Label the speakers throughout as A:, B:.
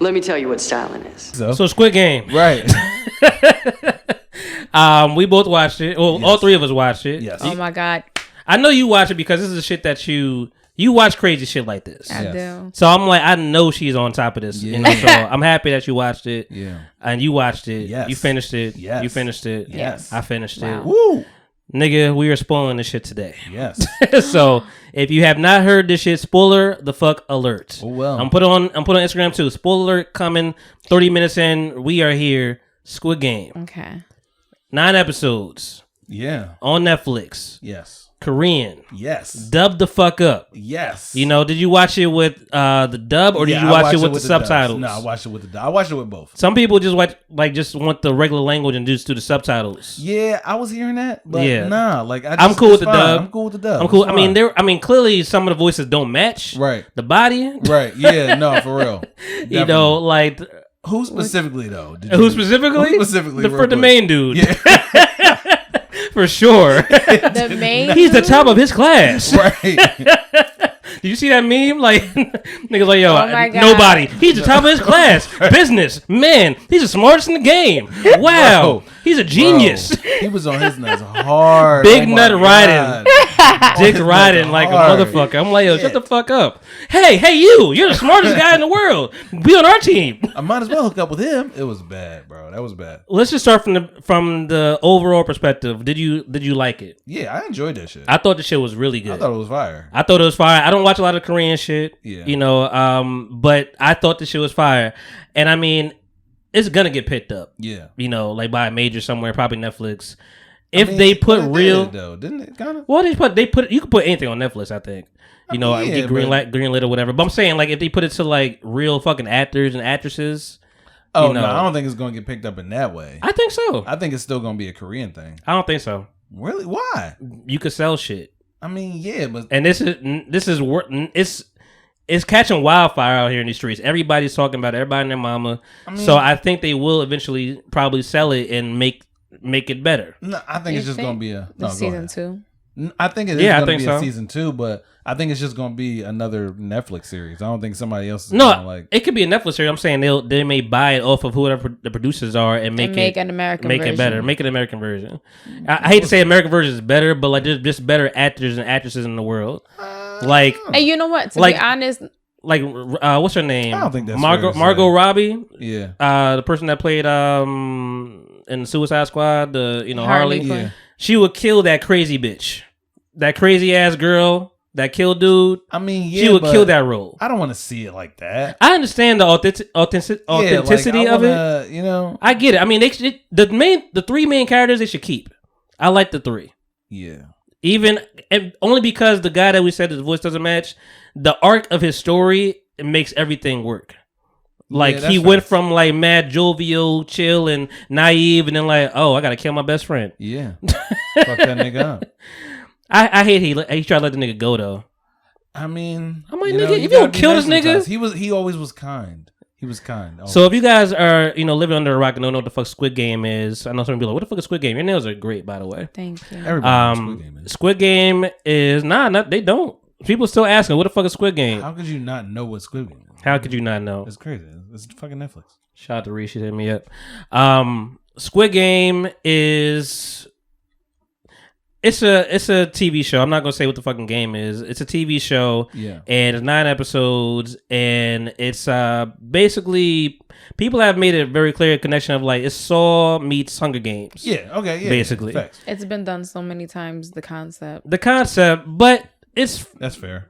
A: Let me tell you what styling is.
B: So Squid Game.
C: Right.
B: We both watched it. Well,
C: Yes.
B: all three of us watched it.
C: Yes.
D: Oh my God.
B: I know you watch it because this is the shit that you watch crazy shit like this.
D: I
C: Yes.
D: do.
B: So I'm like, I know she's on top of this.
C: Yeah.
B: You know, so I'm happy that you watched it.
C: Yeah.
B: And you watched it.
C: Yes.
B: You finished it.
C: Yes.
B: You finished it.
C: Yes.
B: I finished
D: Wow.
B: it.
C: Woo.
B: Nigga, we are spoiling this shit today.
C: Yes.
B: So if you have not heard this shit, spoiler the fuck alert.
C: Oh, well.
B: I'm put on Instagram too. Spoiler alert coming 30 minutes in. We are here. Squid Game.
D: Okay.
B: 9 episodes
C: Yeah.
B: on Netflix.
C: Yes.
B: Korean.
C: Yes.
B: Dubbed the fuck up.
C: Yes.
B: You know, did you watch it with the dub or did you watch it with the subtitles?
C: No, I watched it with the dub. I watched it with both.
B: Some people just just want the regular language and just do the subtitles.
C: Yeah, I was hearing that, but
B: Yeah.
C: nah, like
B: I'm cool with the dub.
C: I'm cool with the dub.
B: I'm cool.
C: It's
B: I mean,
C: fine.
B: clearly some of the voices don't match.
C: Right.
B: The body.
C: Right. Yeah. No, for real.
B: You know, like
C: Who specifically though?
B: who specifically?
C: Who specifically?
B: For the main dude.
C: Yeah.
B: For sure.
D: The main.
B: He's the top of his class.
C: Right.
B: Did you see that meme? Like, niggas like, yo,
D: Oh my God.
B: nobody. He's the top of his class. Business. Man, he's the smartest in the game. Wow.
C: Bro.
B: He's a genius.
C: Bro, he was on his nuts hard.
B: Big
C: Oh my
B: nut
C: God.
B: riding. Dick
C: his
B: riding
C: nuts
B: like
C: hard.
B: a motherfucker. I'm like, yo, shut
C: Shit.
B: the fuck up. Hey, you. You're the smartest guy in the world. Be on our team.
C: I might as well hook up with him. It was bad, bro. That was bad.
B: Let's just start from the overall perspective. Did you like it?
C: Yeah, I enjoyed that shit.
B: I thought the shit was really good.
C: I thought it was fire.
B: I thought it was fire. I don't watch a lot of Korean shit.
C: Yeah.
B: You know, but I thought the shit was fire. And I mean, it's gonna get picked up.
C: Yeah.
B: You know, like by a major somewhere, probably Netflix. If
C: I mean,
B: they put
C: but it
B: real
C: did, though, didn't it? Kind of.
B: well, you can put anything on Netflix, I think. You know,
C: mean, yeah,
B: get greenlit or whatever. But I'm saying, like, if they put it to like real fucking actors and actresses.
C: Oh
B: you know,
C: no, I don't think it's going to get picked up in that way.
B: I think so.
C: I think it's still going to be a Korean thing.
B: I don't think so.
C: Really? Why?
B: You could sell shit,
C: I mean, yeah, but
B: and it's catching wildfire out here in these streets. Everybody's talking about it, everybody and their mama. So I think they will eventually probably sell it and make it better.
C: no, I think it's just going to be a no, go
D: season
C: ahead.
D: 2.
C: I think it is
B: Yeah, I
C: going to
B: think
C: be a
B: so.
C: season 2, but I think it's just going to be another Netflix series. I don't think somebody else is
B: No,
C: gonna, like.
B: it could be a Netflix series. I'm saying they may buy it off of whoever the producers are and make
D: an American
B: make
D: version.
B: it better, make it an American version. I hate to say American version is better, but like there's just better actors and actresses in the world. Like
D: And you know what? To
B: Like-
D: be honest,
B: like what's her name?
C: I don't think that's
B: Margot
C: fair to
B: Margot
C: say.
B: Robbie,
C: Yeah.
B: the person that played in Suicide Squad, Harley.
D: Quinn.
C: Yeah.
B: She would kill that crazy bitch, that crazy ass girl that killed dude.
C: I mean, yeah,
B: She would
C: but
B: kill that role.
C: I don't want to see it like that.
B: I understand the authenticity
C: Yeah, like,
B: of it.
C: I wanna, you know.
B: I get it. I mean, the 3 main characters they should keep. I like the 3,
C: Yeah.
B: even and only because the guy that we said his voice doesn't match. The arc of his story it makes everything work. Like
C: Yeah,
B: he
C: that's
B: went
C: facts.
B: from like mad jovial, chill, and naive, and then like, oh, I gotta kill my best friend.
C: Yeah. Fuck that nigga up.
B: I hate he tried to let the nigga go though.
C: I mean,
B: I'm like,
C: you know,
B: nigga, if you
C: gotta
B: don't
C: be
B: kill
C: nice
B: this nigga-
C: sometimes. He always was kind. He was kind.
B: So if you guys are living under a rock and don't know what the fuck Squid Game is, I know some people are like, what the fuck is Squid Game? Your nails are great, by the way.
D: Thank you.
C: Everybody knows Squid Game is.
B: Squid Game is not they don't. People still asking, what the fuck is Squid Game?
C: How could you not know what Squid Game is?
B: How could you not know?
C: It's crazy. It's fucking Netflix.
B: Shout out to Reese, she hit me up. Squid Game is it's a TV show. I'm not gonna say what the fucking game is. It's a TV show.
C: Yeah.
B: And it's 9 episodes, and it's basically people have made a very clear connection of like it's Saw meets Hunger Games.
C: Yeah. Okay. Yeah.
B: Basically.
C: Facts.
D: It's been done so many times, the concept.
B: The concept, but it's
C: That's fair.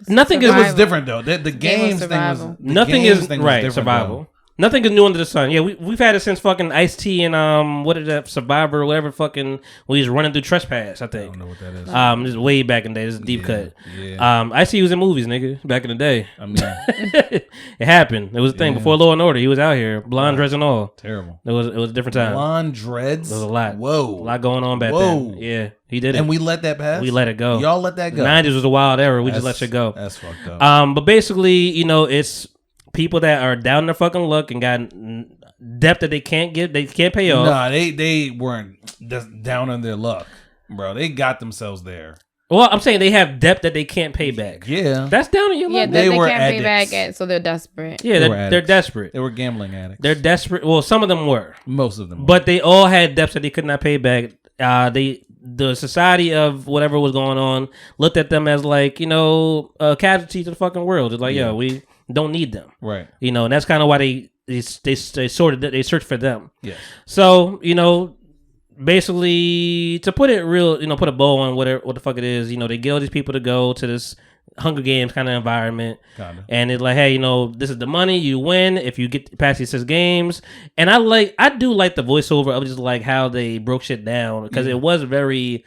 B: nothing
C: It
D: Survival.
C: was different though. The
D: Game of
C: games thing was
D: survival.
C: the
B: nothing
C: games
B: is
C: thing was
B: right.
C: different,
B: Survival.
C: though.
B: Nothing is new under the sun. Yeah, we've had it since fucking Ice-T and what is that Survivor or whatever fucking when he's running through Trespass. I
C: I
B: think.
C: don't know what that is.
B: This is way back in the day. This is a deep cut.
C: Yeah.
B: Ice-T was in movies, nigga, back in the day.
C: I mean,
B: It happened. It was a thing
C: Yeah.
B: before Law and Order. He was out here, blonde dress and all.
C: terrible.
B: It was a different time.
C: Blonde dreads.
B: There was a lot.
C: Whoa.
B: A lot going on back
C: Whoa.
B: then. Yeah, he did it.
C: And we let that pass.
B: We let it go.
C: Y'all let that go.
B: 90s was a wild era. We just let
C: That's-
B: shit go.
C: That's fucked up.
B: But basically, it's people that are down their fucking luck and got depth that they can't get. They can't pay off.
C: Nah, they weren't just down on their luck, bro. They got themselves there.
B: Well, I'm saying they have debt that they can't pay back.
C: Yeah.
B: That's down in your
D: Yeah,
B: level.
D: they
C: were
D: can't pay
C: addicts.
D: back, so they're desperate.
B: Yeah, they're
C: addicts.
B: desperate.
C: They were gambling addicts.
B: They're desperate. Well, some of them were.
C: Most of them were.
B: But they all had debts that they could not pay back. The society of whatever was going on looked at them as like, casualties of the fucking world. It's like, yo, we don't need them.
C: Right.
B: And that's kind of why they searched for them.
C: Yes.
B: So, basically to put it real, put a bow on what the fuck it is, they get all these people to go to this Hunger Games kind of environment.
C: Kinda.
B: And it's like, hey, this is the money, you win if you get past these 6 games. And I do like the voiceover of just like how they broke shit down because it was very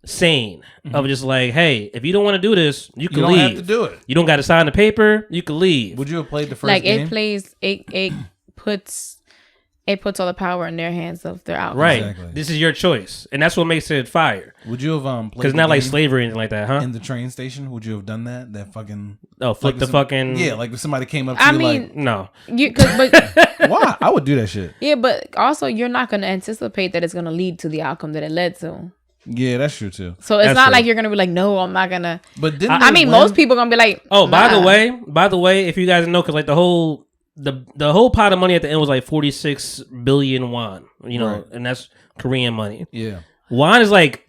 B: sane of just like, hey, if you don't want to do this, you can leave.
C: You don't have to do it.
B: You don't got to sign the paper. You can leave.
C: Would you have played the first
D: Like
C: game?
D: It puts all the power in their hands of their outcome.
B: Right.
C: Exactly.
B: This is your choice. And that's what makes it fire.
C: Would you have played
B: Because not like slavery or anything like that, huh?
C: in the train station? Would you have done that? That fucking
B: Flip the fucking...
C: Yeah, like if somebody came up to you like...
B: No.
C: Why? I would do that shit.
D: Yeah, but also you're not going to anticipate that it's going to lead to the outcome that it led to.
C: Yeah, that's true too.
D: So it's
B: That's
D: not
B: true.
D: like you're going to be like, no, I'm not going to.
C: But didn't
D: I mean,
C: they
D: most
C: win?
D: people going to be like,
B: Oh, by
D: nah.
B: the way, if you guys know, because like the whole pot of money at the end was like 46 billion won,
C: Right.
B: and that's Korean money.
C: Yeah.
B: Won is like,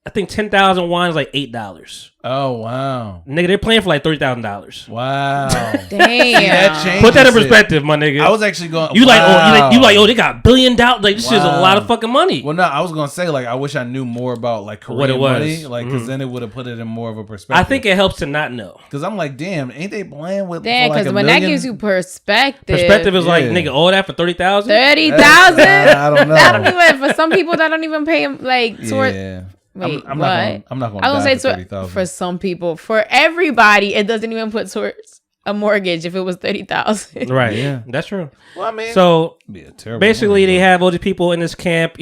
B: I think 10,000 won is like $8.
C: Oh wow.
B: Nigga, they're playing for like $30,000.
C: Wow.
D: Damn.
C: that changed
B: Put that in
C: it.
B: perspective, my nigga.
C: I was actually going.
B: you like,
C: wow.
B: they got $1 billion. Like this is a
C: Wow.
B: lot of fucking money.
C: Well, no, I was gonna say like I wish I knew more about like Korean
B: What it was.
C: money, like because then it would have put it in more of a perspective.
B: I think it helps to not know.
C: because I'm like, damn, ain't they playing with?
D: Damn,
C: because
D: because when that gives you perspective.
B: Perspective is like,
C: Yeah.
B: nigga, all that for 30,000.
D: 30,000?
C: I don't know.
D: That don't even, for some people, that don't even pay them like toward.
C: Yeah.
D: Wait,
C: I'm
D: what?
C: not going.
D: I was
C: to
D: gonna say for some people, for everybody, it doesn't even put towards a mortgage if it was 30,000.
B: Right.
C: Yeah.
B: That's true.
C: Well, I mean,
B: So
C: be a terrible
B: basically,
C: money,
B: they
C: bro.
B: have all these people in this camp.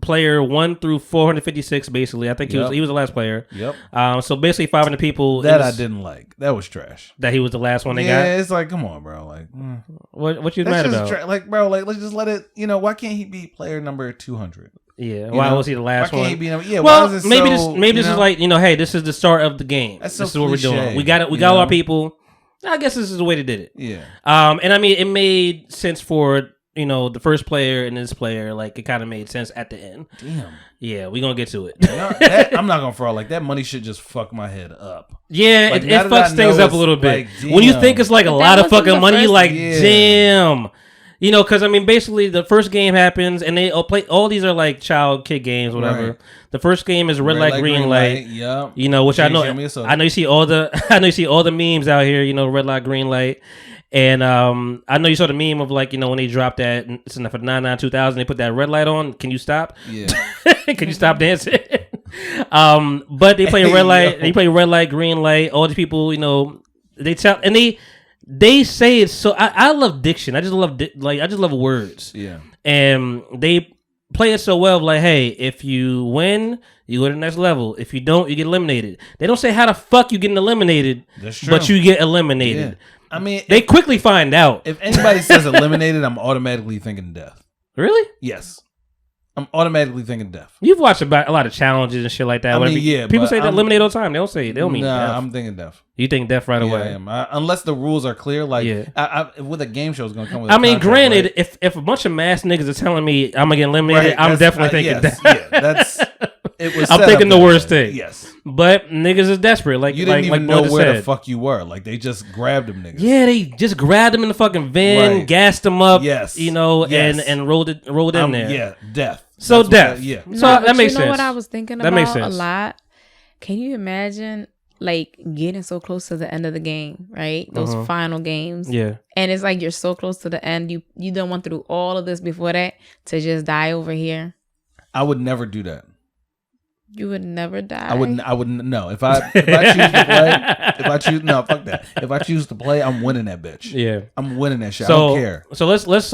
B: Player 1 through 456. Basically, I think he was the last player.
C: Yep.
B: So basically, 500 people.
C: That I didn't like. That was trash.
B: That he was the last one they
C: Yeah,
B: got.
C: it's like, come on, bro. Like,
B: What you
C: that's
B: mad
C: just
B: about?
C: like, bro, like, let's just let it. Why can't he be player number 200?
B: Yeah. Why was he the last
C: Why can't
B: one?
C: he be number? Yeah.
B: Well,
C: why is it
B: maybe
C: so,
B: this is like hey, this is the start of the game.
C: That's so
B: this is what we're doing.
C: cliche,
B: We got it. We got all our people. I guess this is the way they did it.
C: Yeah.
B: And I mean, it made sense for the first player and this player. Like it kind of made sense at the end.
C: Damn.
B: Yeah, we're gonna get to it.
C: I'm not gonna fraud. Like that money should just fuck my head up.
B: Yeah,
C: Like,
B: it
C: now that I
B: fucks things
C: know
B: up a little bit.
C: like,
B: When you
C: damn.
B: think it's like a
D: But
B: lot
D: that
B: of
D: wasn't
B: fucking
D: the
B: money, you're
D: first-
B: like,
C: Yeah.
B: damn. Because I mean, basically, the first game happens, and they all play. All these are like kid games, whatever.
C: Right.
B: The first game is red light, green light.
C: Yep.
B: Which I know.
C: Show me a soda.
B: I know you see all the. I know you see all the memes out here. Red light, green light, and I know you saw the meme of like when they dropped that. It's enough for 99-2000. They put that red light on. Can you stop?
C: Yeah.
B: Can you stop dancing? But they play red light.
C: Yo.
B: They play red light, green light. All these people, they tell and they say it so. I love diction. I just love I just love words.
C: Yeah.
B: And they play it so well. Like, hey, if you win, you go to the next level. If you don't, you get eliminated. They don't say how the fuck you getting eliminated,
C: That's true.
B: but you get eliminated.
C: Yeah. I mean,
B: They quickly find out.
C: if anybody says eliminated, I'm automatically thinking death.
B: Really?
C: Yes. I'm automatically thinking death.
B: You've watched about a lot of challenges and shit like that.
C: I mean,
B: whatever.
C: yeah,
B: People
C: but
B: say they
C: I'm-
B: eliminate all the time. They don't say it. They don't mean
C: Nah,
B: death.
C: I'm thinking death.
B: You think death right
C: Yeah,
B: away?
C: I am. Unless the rules are clear, like
B: Yeah.
C: with a game show is gonna come with.
B: I mean, granted,
C: right?
B: if a bunch of mass niggas are telling me I'm gonna get eliminated,
C: Right,
B: I'm
C: that's-
B: definitely thinking
C: yes,
B: death.
C: yeah, that's. It was.
B: I'm
C: set
B: thinking
C: up
B: the
C: that
B: worst
C: way.
B: thing.
C: Yes.
B: But niggas is desperate. Like
C: You didn't even
B: like
C: know
B: Border
C: where
B: said.
C: the fuck you were. Like they just grabbed them niggas.
B: Yeah, they just grabbed him in the fucking van,
C: Right.
B: gassed him up.
C: Yes.
B: And rolled in there.
C: Yeah, death.
B: So
C: That's what
B: death.
C: that- yeah.
B: So
D: Nah, but
B: that makes
D: you know
B: sense.
D: what I was thinking
B: That
D: about
B: makes
D: a
B: sense.
D: lot? Can you imagine like getting so close to the end of the game, right? Those final games.
B: Yeah.
D: And it's like you're so close to the end. You done went through all of this before that to just die over here.
C: I would never do that.
D: You would never die.
C: I wouldn't. No, if I choose to play, fuck that. If I choose to play, I'm winning that bitch.
B: Yeah.
C: I'm winning that shit.
B: So
C: I don't care.
B: So let's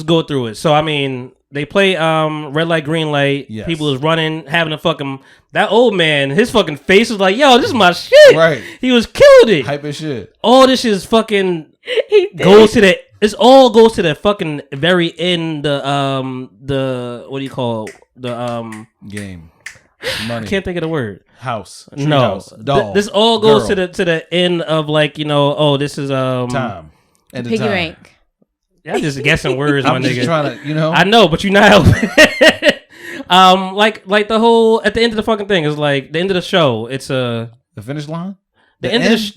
B: go through it. So I mean, they play red light, green light.
C: Yes.
B: People is running, having a fucking that old man. His fucking face was like, yo, this is my shit.
C: Right.
B: He was killed it.
C: Hype as shit.
B: All this is fucking
D: He did.
B: goes to the. It's all goes to the fucking very end. The what do you call the
C: Game. Money.
B: I can't think of the word.
C: House.
B: No.
C: House. Doll.
B: This all goes
C: Girl.
B: to the end of like, this is
C: Time. And
D: Piggy bank.
B: Y'all just guessing words, my
C: I'm just
B: nigga.
C: trying to,
B: I know, but you're not helping. Like the whole at the end of the fucking thing is like the end of the show. It's
C: the finish line.
B: the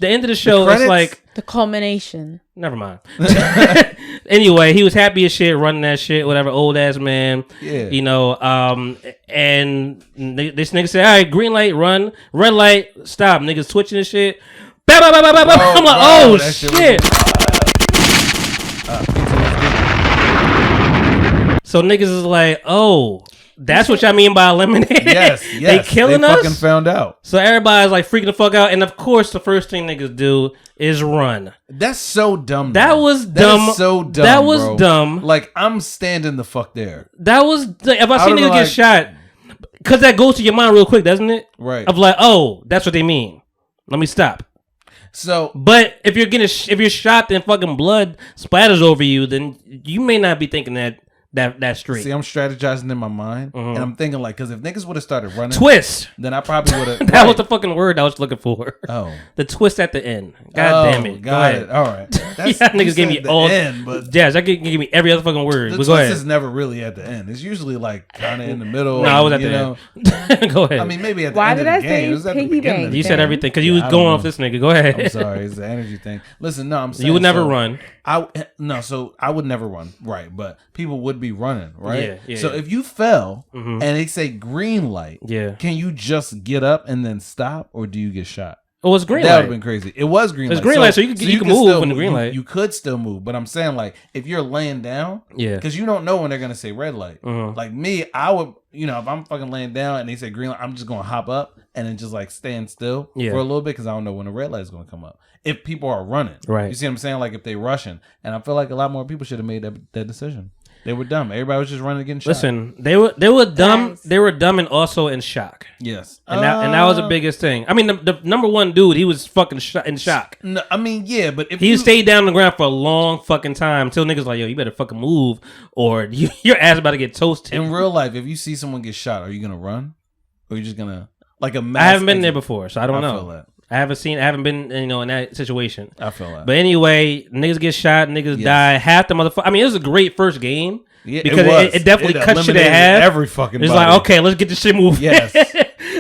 B: end of the show. It's like
D: the culmination.
B: never mind. Anyway, he was happy as shit running that shit. Whatever, old ass man.
C: Yeah.
B: And this nigga said, "All right, green light, run. Red light, stop." Niggas twitching and shit. Bow, bow, bow, bow, bow, bow. I'm like, oh shit. So niggas is like, oh, that's what y'all mean by eliminated?
C: Yes.
B: They killing us?
C: Fucking found out.
B: So everybody's like freaking the fuck out. And of course, the first thing niggas do is run.
C: That's so dumb.
B: That was dumb.
C: That is so dumb.
B: That was
C: bro.
B: dumb.
C: Like, I'm standing the fuck there.
B: That was, if I see niggas get shot, because that goes to your mind real quick, doesn't it?
C: Right.
B: Of like, oh, that's what they mean. Let me stop.
C: So,
B: but if you're shot and fucking blood splatters over you, then you may not be thinking that straight.
C: See, I'm strategizing in my mind, and I'm thinking like, because if niggas would have started running,
B: twist,
C: then I probably would have.
B: That was the fucking word I was looking for.
C: Oh,
B: the twist at the end. God damn it.
C: Got it. All right. That's,
B: yeah, niggas gave me all
C: end, but
B: yes, that give me every other fucking word.
C: The
B: but
C: twist
B: go ahead.
C: is never really at the end. It's usually like kind of in the middle.
B: No, I was at the end. Go ahead.
C: I mean, maybe at the end of the game. It was at the beginning.
B: You said everything because you was going off this nigga. Go ahead.
C: I'm sorry. It's the energy thing. Listen, no, I'm saying
B: you would never run.
C: So I would never run, right? But people would be running, right?
B: Yeah.
C: So if you fell and they say green light, can you just get up and then stop, or do you get shot?
B: Oh, it's green light.
C: That would have been crazy. It was green light.
B: It's green light, so you can move in the green light.
C: You could still move, but I'm saying like if you're laying down, because you don't know when they're gonna say red light. Like me, I would, if I'm fucking laying down and they say green light, I'm just gonna hop up and then just like stand still for a little bit because I don't know when the red light is gonna come up. If people are running,
B: right?
C: You see what I'm saying? Like if they rushing, and I feel like a lot more people should have made that decision. They were dumb. Everybody was just running and getting shot.
B: Listen, they were dumb. Nice. They were dumb and also in shock.
C: Yes,
B: and that was the biggest thing. I mean, the number one dude, he was fucking in shock.
C: No, I mean, yeah, but if
B: he stayed down on the ground for a long fucking time until niggas like, yo, you better fucking move, or your ass about to get toasted.
C: In real life, if you see someone get shot, are you gonna run, or are you just gonna like a mass?
B: I haven't been there before, so I don't know.
C: Feel that.
B: I haven't been, in that situation.
C: I feel that.
B: But anyway, niggas get shot, niggas die. Half the motherfucker. I mean, it was a great first game.
C: Yeah,
B: because it definitely cut shit in half.
C: Every fucking
B: it's
C: body.
B: like, okay, let's get this shit moving.
C: Yes.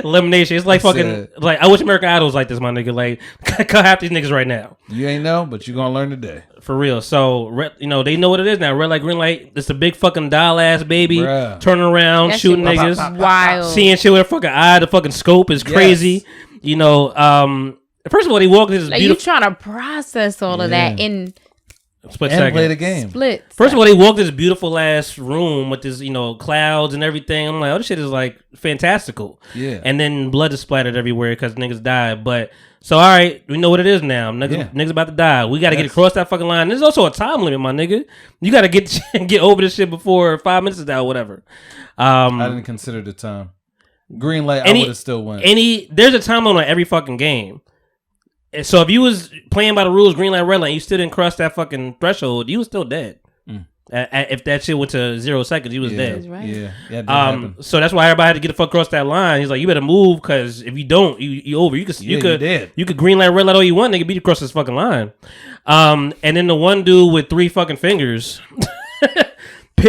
B: Elimination. It's like fucking like I wish American Idol was like this, my nigga. Like cut half these niggas right now.
C: You ain't know, but you gonna learn today.
B: For real. So they know what it is now. Red light, green light. It's a big fucking doll ass baby.
C: Bruh.
B: Turning around,
D: that
B: shooting niggas.
D: Wild.
B: Seeing shit with a fucking eye. The fucking scope is crazy. Yes. First of all, he walked into this
D: like
B: beautiful.
D: You trying to process all of that in
B: split
C: and
B: second.
C: Play the game.
B: First of all, they walked this beautiful ass room with this, clouds and everything. I'm like, oh, this shit is like fantastical.
C: Yeah.
B: And then blood is splattered everywhere because niggas died. But so, all right, we know what it is now. Niggas about to die. We got to get across that fucking line. There's also a time limit, my nigga. You got to get over this shit before 5 minutes is out, or whatever.
C: I didn't consider the time. Green light, I would have still won.
B: There's a time limit on every fucking game. So if you was playing by the rules, green light, red light, you still didn't cross that fucking threshold, you was still dead. If that shit went to 0 seconds, you was dead.
D: That's right.
C: Yeah.
B: So that's why everybody had to get the fuck across that line. He's like, you better move because if you don't, you over. You could green light, red light all you want, nigga, beat across this fucking line. And then the one dude with 3 fucking fingers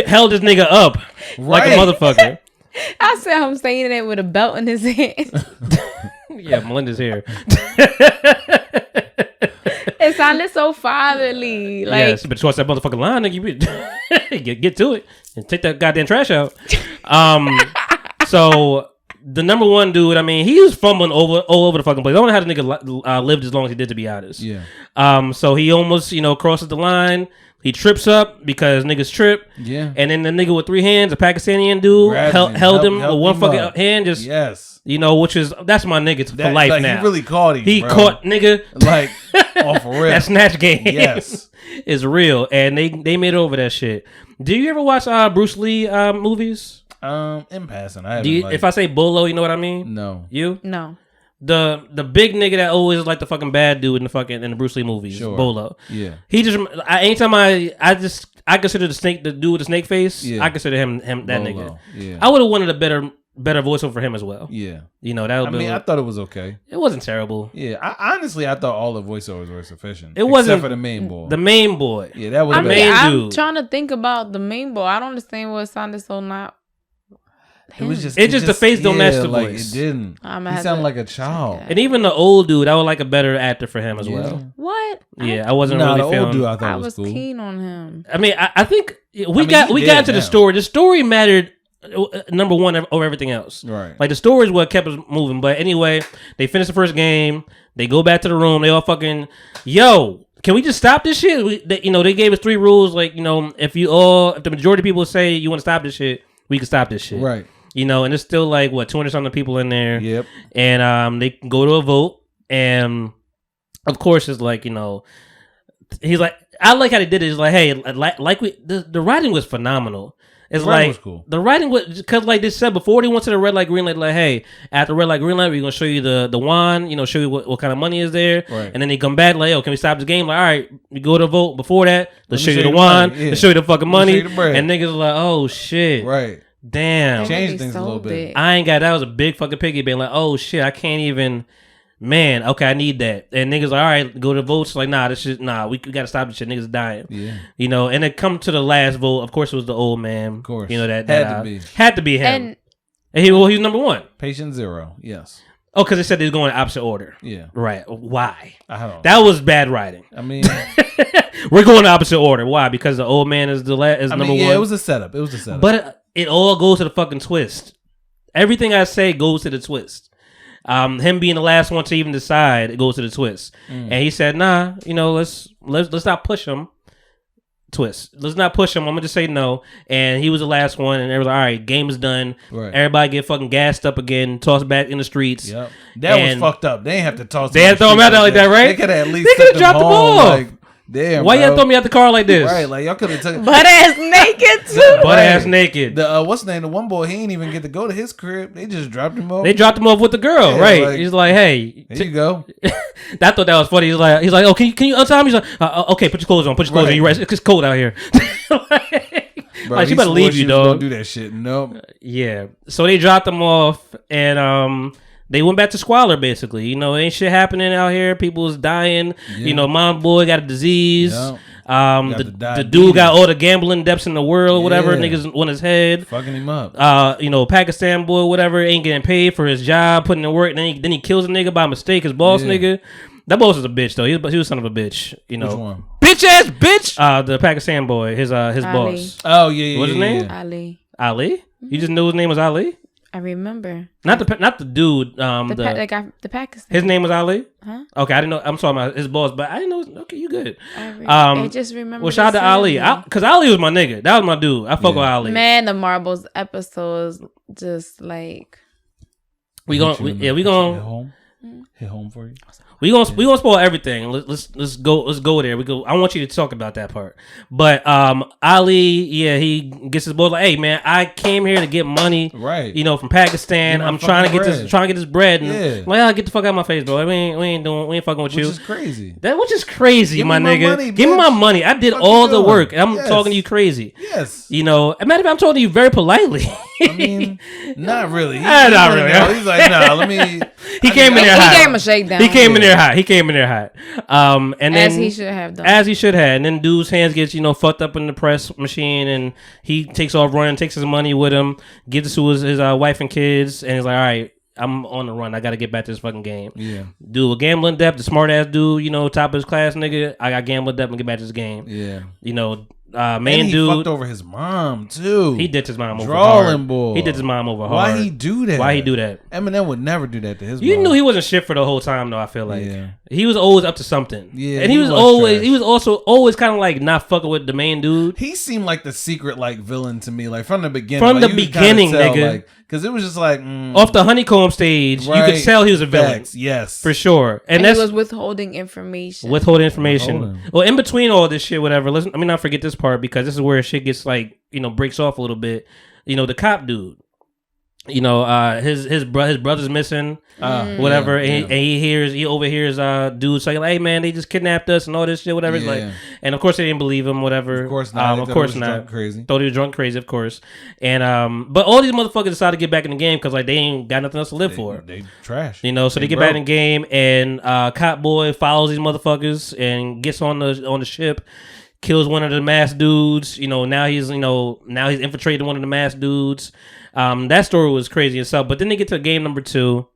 B: held this nigga up like a motherfucker.
D: I said I'm standing there with a belt in his hand.
B: Yeah, Melinda's here.
D: It sounded so fatherly. Like,
B: yes, but towards that motherfucking line, nigga, get to it and take that goddamn trash out. So the number one dude, I mean, he was fumbling all over the fucking place. I don't know how the nigga lived as long as he did, to be honest.
C: Yeah.
B: So he almost, crosses the line. He trips up because niggas trip.
C: Yeah.
B: And then the nigga with 3 hands, a Pakistani dude, held him with one fucking hand. Just that's my nigga for life
C: like,
B: now.
C: He really caught him.
B: He caught nigga
C: like off a rip.
B: That snatch game.
C: Yes.
B: Is real, and they made over that shit. Do you ever watch Bruce Lee movies?
C: In passing, I haven't.
B: If I say Bolo, you know what I mean?
C: No.
B: You?
D: No.
B: The big nigga that always like the fucking bad dude in the Bruce Lee movies.
C: Sure.
B: Bolo.
C: Yeah.
B: He just anytime I consider the dude with the snake face. Yeah. I consider him that
C: Bolo.
B: nigga.
C: Yeah.
B: I would have wanted a better better voiceover for him as well.
C: Yeah.
B: You know, that would be...
C: I thought it was okay.
B: It wasn't terrible.
C: Yeah. I thought all the voiceovers were sufficient.
B: It wasn't...
C: Except for the main boy.
B: The main boy.
C: Yeah, that was
D: the
C: main
D: dude.
B: I'm
D: I'm trying to think about the main boy. I don't understand what sounded so not...
C: It was just...
B: the face don't match the
C: like,
B: voice.
C: It didn't. He sounded like a child.
B: And even the old dude, I would like a better actor for him as well.
D: What?
B: Yeah, I wasn't really feeling...
C: the old dude I thought
D: I
C: was cool.
D: keen on him.
B: I mean, I think we got into the story. The story mattered... number one over everything else.
C: Right.
B: Like the story is what kept us moving. But anyway, they finish the first game. They go back to the room. They all fucking, yo, can we just stop this shit? They gave us 3 rules. Like, if the majority of people say you want to stop this shit, we can stop this shit.
C: Right.
B: And there's still like 200 something people in there.
C: Yep.
B: And they go to a vote. And of course it's like, he's like, I like how they did it. It's like, hey, the writing was phenomenal. It's like
C: cool.
B: The writing was, because like they said before, they went to the red light, green light. Like, hey, after red light, green light, we're gonna show you the wand. Show you what kind of money is there.
C: Right.
B: And then they come back like, oh, can we stop this game? Like, all right, we go to vote. Before that, let's show you the wand. Let's show you the fucking money. And niggas are like, oh shit.
C: Right.
B: Damn.
C: Change things a little bit.
B: I ain't got that. Was a big fucking piggy bank. Like, oh shit, I can't even. Man, okay, I need that. And niggas like, all right, go to votes. Like, nah, this shit, we gotta stop this shit. Niggas dying.
C: Yeah.
B: And it come to the last vote. Of course, it was the old man.
C: Of course.
B: That
C: had
B: to be him. And he was number 1.
C: Patient 0. Yes.
B: Oh, because they said they was going in opposite order.
C: Yeah.
B: Right. Why?
C: I don't know.
B: That was bad writing.
C: I mean,
B: we're going in opposite order. Why? Because the old man is number 1.
C: It was a setup.
B: But it all goes to the fucking twist. Everything I say goes to the twist. Him being the last one to even decide, it goes to the twist. And he said, nah, let's not push him. Twist. Let's not push him. I'm gonna just say no. And he was the last one, and everyone's like, all right, game is done.
C: Right.
B: Everybody get fucking gassed up again, tossed back in the streets.
C: Yep. That was fucked up. They didn't have to toss.
B: They had to throw him out there like that, right?
C: They could have at least
B: dropped the ball.
C: Like, damn,
B: why y'all throw me out the car like this?
C: Right, like y'all could have taken
D: butt ass naked too.
B: Butt ass naked.
C: The what's the name? The one boy, he ain't even get to go to his crib. They just dropped him off.
B: They dropped him off with the girl, right? Like, he's like, hey,
C: there you go.
B: I thought that was funny. He's like, oh, can you untie me? He's like, okay, put your clothes on. Put your clothes on. You right? It's cold out here.
C: Bro,
B: like, she better leave you, dog.
C: Don't do that shit. Nope.
B: Yeah. So they dropped him off, and they went back to squalor, basically. Ain't shit happening out here. People's dying. Yeah. Mom boy got a disease. Yep. The dude got all the gambling debts in the world, whatever. Niggas on his head,
C: fucking him up.
B: Pakistan boy, whatever, ain't getting paid for his job, putting in work. Then he kills a nigga by mistake. His boss nigga. That boss is a bitch though. He was son of a bitch.
C: Which one?
B: Bitch ass bitch. The Pakistan boy, his boss.
C: Oh yeah.
B: What's his name?
D: Ali.
B: Ali. You just knew his name was Ali.
D: I remember.
B: Not the dude.
D: The Pakistan.
B: His name was Ali.
D: Huh?
B: Okay, I didn't know. I'm talking about his boss, but I didn't know. Okay, you good.
D: I just remember.
B: Well, shout out to Ali, because Ali was my nigga. That was my dude. I fuck with Ali.
D: Man, the Marbles episodes just like.
B: We gonna
C: hit home for you.
B: We gonna spoil everything. Let's go there. I want you to talk about that part. But Ali, he gets his boy like, hey man, I came here to get money,
C: right?
B: From Pakistan. I'm trying to get this bread. And like, get the fuck out of my face, bro. We ain't fucking with you.
C: Which is crazy.
B: Which is crazy, my nigga.
C: Money,
B: give me my money. I did all the work. And I'm talking to you crazy.
C: Yes.
B: As a matter of fact, I'm talking to you very politely.
C: I mean, not really.
B: Not really.
C: He's like, no, let me.
B: He came in there hot.
D: He gave him a shakedown.
B: He came in there hot. And then,
D: as he should have done.
B: As he should have. And then dude's hands gets, fucked up in the press machine, and he takes off running, takes his money with him, gives it to his wife and kids, and he's like, all right, I'm on the run. I got to get back to this fucking game.
C: Yeah.
B: Dude, a gambling debt, the smart ass dude, top of his class nigga, I got gambling debt and get back to this game.
C: Yeah.
B: Main dude
C: fucked over his mom too.
B: He did his mom over
C: hard. Boy.
B: He did his mom over hard.
C: Why he do that? Eminem would never do that to his mom.
B: You knew he wasn't shit for the whole time though, I feel like. He was always up to something.
C: Yeah.
B: And he was also always kind of like not fucking with the main dude.
C: He seemed like the secret like villain to me, like from the beginning.
B: From the beginning, nigga.
C: Because it was just like
B: off the honeycomb stage, you could tell he was a villain.
C: Yes,
B: for sure.
D: And he was withholding information. Well, in between all this shit, whatever. Let me not forget this part because this is where shit gets like breaks off a little bit. The cop dude.
B: you know, his brother's missing, whatever, and he overhears dudes saying, "Hey man, they just kidnapped us and all this shit, whatever." It's like, and of course they didn't believe him, whatever.
C: Of course not.
B: Of course not.
C: Crazy.
B: Thought he was drunk crazy, of course. And but all these motherfuckers decided to get back in the game because like they ain't got nothing else to live for.
C: They trash.
B: You know, so they get back in the game, and Cop Boy follows these motherfuckers and gets on the ship. Kills one of the masked dudes. You know, now he's infiltrated one of the masked dudes. That story was crazy itself. But then they get to game number 2.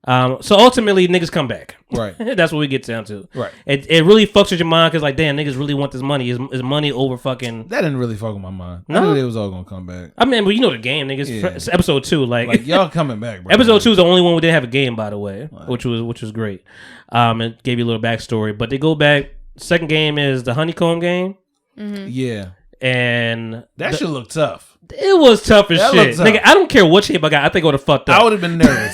B: So ultimately, niggas come back.
C: Right.
B: That's what we get down to.
C: Right.
B: It really fucks with your mind because like, damn, niggas really want this money. Is money over fucking?
C: That didn't really fuck with my mind.
B: No?
C: I knew they was all gonna come back.
B: I mean, but you know the game, niggas. Yeah. It's episode 2, like
C: y'all coming back, bro.
B: Episode 2 is the only one we didn't have a game, by the way, which was great. It gave you a little backstory. But they go back. Second game is the honeycomb game.
D: Mm-hmm.
C: Yeah.
B: And
C: that shit looked tough.
B: It was tough as shit. Nigga, I don't care what shape I got. I think I would have fucked up.
C: I would have been nervous.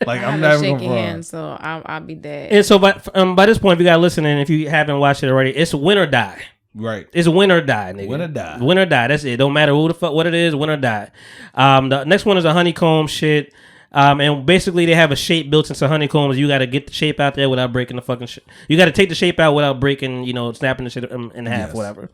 C: Like I'm never
D: shaking
C: gonna
D: hands, so I'll be dead.
B: And so by this point, if you got listening, if you haven't watched it already, it's win or die.
C: Right.
B: It's win or die, nigga.
C: Win or die.
B: Win or die. That's it. Don't matter who the fuck what it is. Win or die. The next one is a honeycomb shit. And basically they have a shape built into honeycombs. You got to get the shape out there without breaking the fucking shit. You got to take the shape out without breaking, you know, snapping the shit in half, whatever.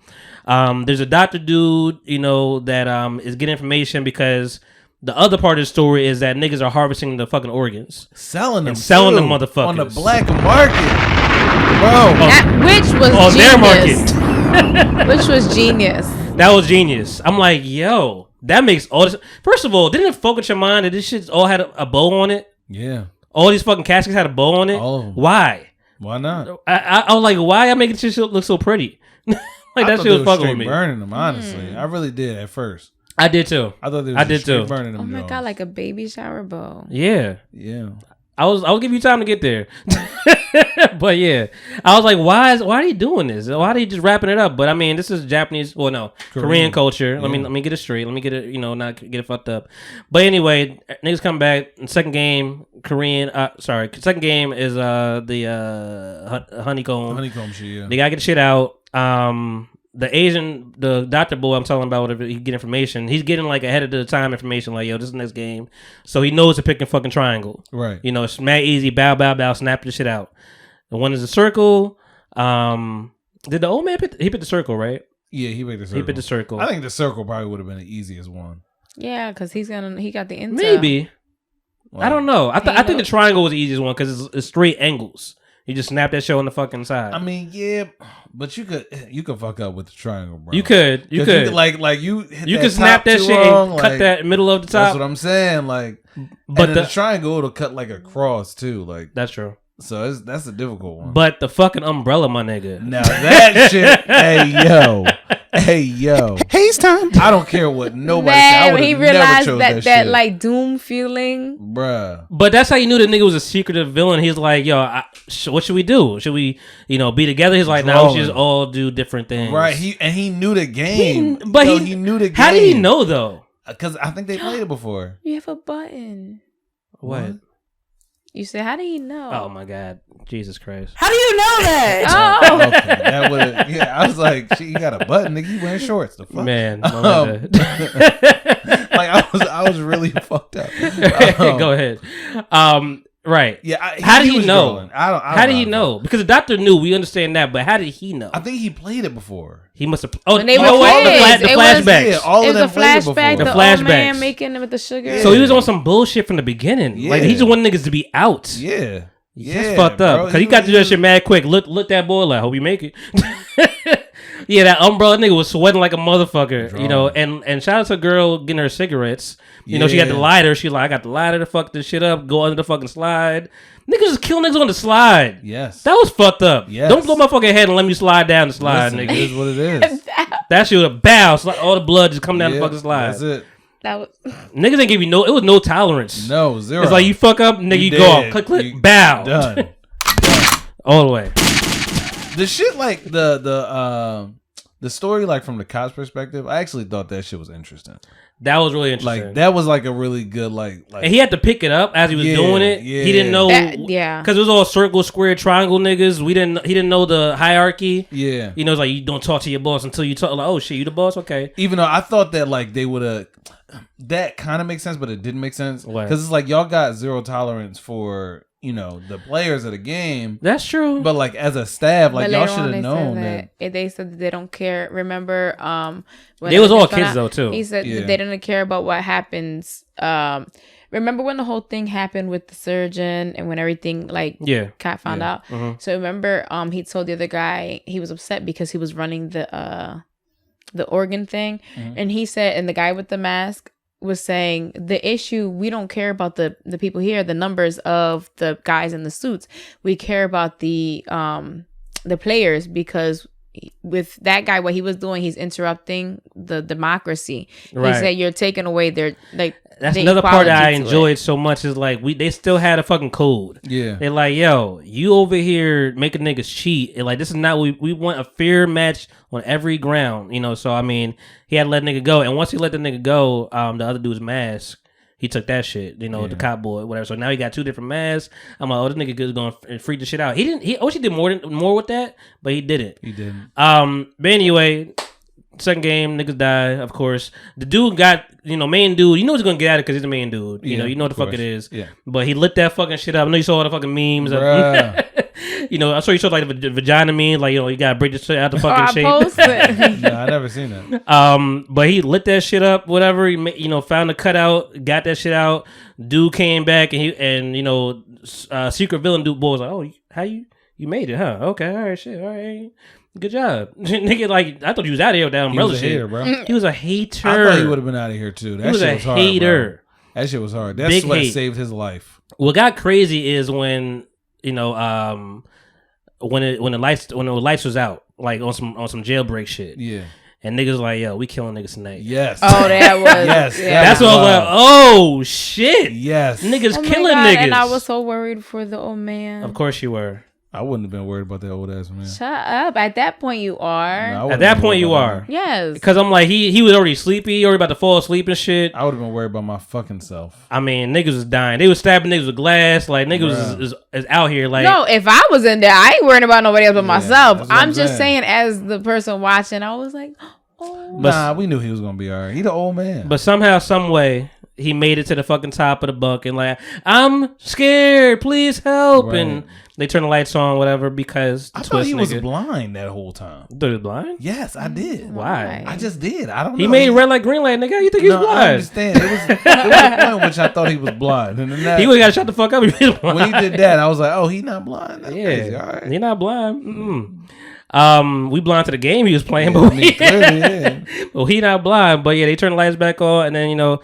B: There's a doctor dude, you know, that is getting information because the other part of the story is that niggas are harvesting the fucking organs.
C: Selling them
B: motherfuckers.
C: On the black market. Bro.
D: Which was
B: on
D: genius.
B: their market.
D: Which was genius.
B: That was genius. I'm like, yo. That makes all this. First of all, didn't it focus your mind that this shit all had a bow on it?
C: Yeah.
B: All these fucking caskets had a bow on it.
C: All of them.
B: Why?
C: Why not?
B: I was like, why y'all making this shit look so pretty? Like that shit was fucking with me.
C: Burning them, honestly. I really did at first.
B: I did too.
C: I thought they was burning them.
D: Oh my god, like a baby shower bow.
B: Yeah.
C: Yeah.
B: I'll give you time to get there. But yeah, I was like, why are they doing this? Why are they just wrapping it up? But I mean, this is Japanese, well, no, Korean culture. Yeah. Let me get it straight. Let me get it, you know, not get it fucked up. But anyway, niggas come back. Second game, second game is the honeycomb shit. Yeah. They gotta get the shit out. The doctor boy I'm talking about, whatever, he get information. He's getting like ahead of the time information, like, yo, this is the next game. So he knows to pick a fucking triangle.
C: Right.
B: You know, it's mad easy, bow, snap the shit out. The one is a circle. Did the old man pick the circle, right?
C: Yeah, he picked the circle.
B: He picked the circle.
C: I think the circle probably would have been the easiest one.
D: Yeah, because he got the intel.
B: Maybe. Well, I don't know. I think the triangle was the easiest one because it's straight angles. You just snap that shit on the fucking side.
C: I mean, yeah, but you could fuck up with the triangle, bro.
B: You could
C: like you
B: could snap that shit and cut that middle of the top.
C: That's what I'm saying. Like, but the triangle it'll cut like a cross too. Like
B: that's true.
C: So that's a difficult one.
B: But the fucking umbrella, my nigga.
C: Now that shit, hey yo, haze time. I don't care what nobody said.
D: He realized that like doom feeling,
C: bruh.
B: But that's how you knew the nigga was a secretive villain. He's like, yo, what should we do? Should we, be together? He's like, no, we should just all do different things.
C: Right. He knew the game. He knew the game.
B: How did he know though?
C: Because I think they played it before.
D: You have a button.
B: What?
D: You said, how do you know?
B: Oh my God, Jesus Christ!
A: How do you know that?
D: Oh,
C: okay. That would. Yeah, I was like, you got a button, nigga. You wearing shorts? The fuck,
B: man.
C: Like I was really fucked up.
B: Go ahead. Right.
C: Yeah.
B: How did he know?
C: How
B: did he know? Because the doctor knew. We understand that, but how did he know?
C: I think he played it before.
B: He must have.
D: Oh, they were
B: the flashbacks.
C: All of them
D: played it before. The
B: flashbacks.
D: old man making it with the sugar.
B: So he was on some bullshit from the beginning. Yeah. Like he just wanted niggas to be out.
C: Yeah.
B: That's fucked up. Because he got to do that shit mad quick. Look that boy like, hope you make it. Yeah, that umbrella nigga was sweating like a motherfucker. And shout out to the girl getting her cigarettes. She got the lighter. She like, I got the lighter to fuck this shit up. Go under the fucking slide. Niggas just kill niggas on the slide.
C: Yes.
B: That was fucked up.
C: Yes.
B: Don't blow my fucking head and let me slide down the slide, nigga.
C: It is what it is.
B: That shit would have bounced. Like, all the blood just come down the fucking slide.
C: That's it.
B: Niggas didn't give you it was no tolerance.
C: No, zero.
B: It's like you fuck up, nigga, you go off. Click, bow.
C: Done.
B: All the way.
C: The shit like the story like from the cop's perspective, I actually thought that shit was interesting.
B: That was really interesting.
C: Like that was like a really good like
B: and he had to pick it up as he was doing it.
C: Yeah.
B: He didn't know
D: because
B: it was all circle, square, triangle niggas. He didn't know the hierarchy.
C: Yeah.
B: It's like you don't talk to your boss until you talk like, oh shit, you the boss? Okay.
C: Even though I thought that like they would have that kind of makes sense, but it didn't make sense
B: because
C: it's like y'all got zero tolerance for the players of the game.
B: That's true,
C: but like as a staff, like y'all should have known that.
D: They said that they don't care. Remember,
B: they was all kids though too.
D: He said that they didn't care about what happens. Remember when the whole thing happened with the surgeon and when everything Cat found out. Mm-hmm. So remember, he told the other guy he was upset because he was running the organ thing, and he said, and the guy with the mask was saying the issue, we don't care about the people here, the numbers of the guys in the suits. We care about the players, because with that guy, what he was doing, he's interrupting the democracy. Right. He said you're taking away their
B: That's another part that I enjoyed so much is like they still had a fucking code. Yeah, they're like, yo, you over here making niggas cheat. And like, this is not we want a fair match on every ground, So I mean, he had to let nigga go, and once he let the nigga go, the other dude's mask, he took that shit, the cop boy, whatever. So now he got two different masks. I'm like, oh, this nigga is gonna freak the shit out. He didn't. He did more with that, but he didn't.
C: He didn't.
B: But anyway. Second game, niggas die, of course. The dude got, main dude. You know he's gonna get at it because he's the main dude. You know what the fuck it is. Yeah. But he lit that fucking shit up. I know you saw all the fucking memes. I saw you saw like the vagina meme, like you gotta break this shit out the fucking shape.
C: No, I never seen that.
B: But he lit that shit up. Whatever. He found the cutout, got that shit out. Dude came back and secret villain dude boy was like, oh, how you made it, huh? Okay, all right, shit, all right. Good job. Nigga, like, I thought you was out of here with that umbrella shit.
C: Hater, bro.
B: He was a hater.
C: I thought he would have been out of here, too. That shit was hard,
B: hater.
C: Bro. That shit was hard. That's what saved his life.
B: What got crazy is when, when the lights was out, like on some jailbreak shit. Yeah. And niggas like, yo, we killing niggas tonight.
C: Yes.
D: Oh, that was.
C: Yes.
D: Yeah.
B: That's what I was like, oh, shit.
C: Yes.
B: Niggas killing niggas.
D: And I was so worried for the old man.
B: Of course you were.
C: I wouldn't have been worried about that old ass man.
D: Shut up. At that point, you are.
C: No,
B: at that point, you are.
D: Yes.
B: Because I'm like, he was already sleepy, already about to fall asleep and shit.
C: I would have been worried about my fucking self.
B: I mean, niggas was dying. They was stabbing niggas with glass. Like, niggas is out here. Like,
D: no, if I was in there, I ain't worrying about nobody else but myself. I'm just saying, as the person watching, I was like, oh.
C: Nah, we knew he was going to be all right. He the old man.
B: But somehow, some way, he made it to the fucking top of the bunk and like, I'm scared, please help. Right. And they turn the lights on, whatever, because
C: I thought he was blind that whole time.
B: You thought he was blind?
C: Yes, I did.
B: Why?
C: I just did. I don't know.
B: He made red light, green light, nigga. You think he was blind?
C: I understand. It was a point in which I thought he was blind. And then
B: he would have got to shut the fuck up if he was blind.
C: When he did that, I was like, oh, he not blind? That's crazy. All right.
B: He not blind. We blind to the game he was playing, but well, he not blind. But yeah, they turn the lights back on, and then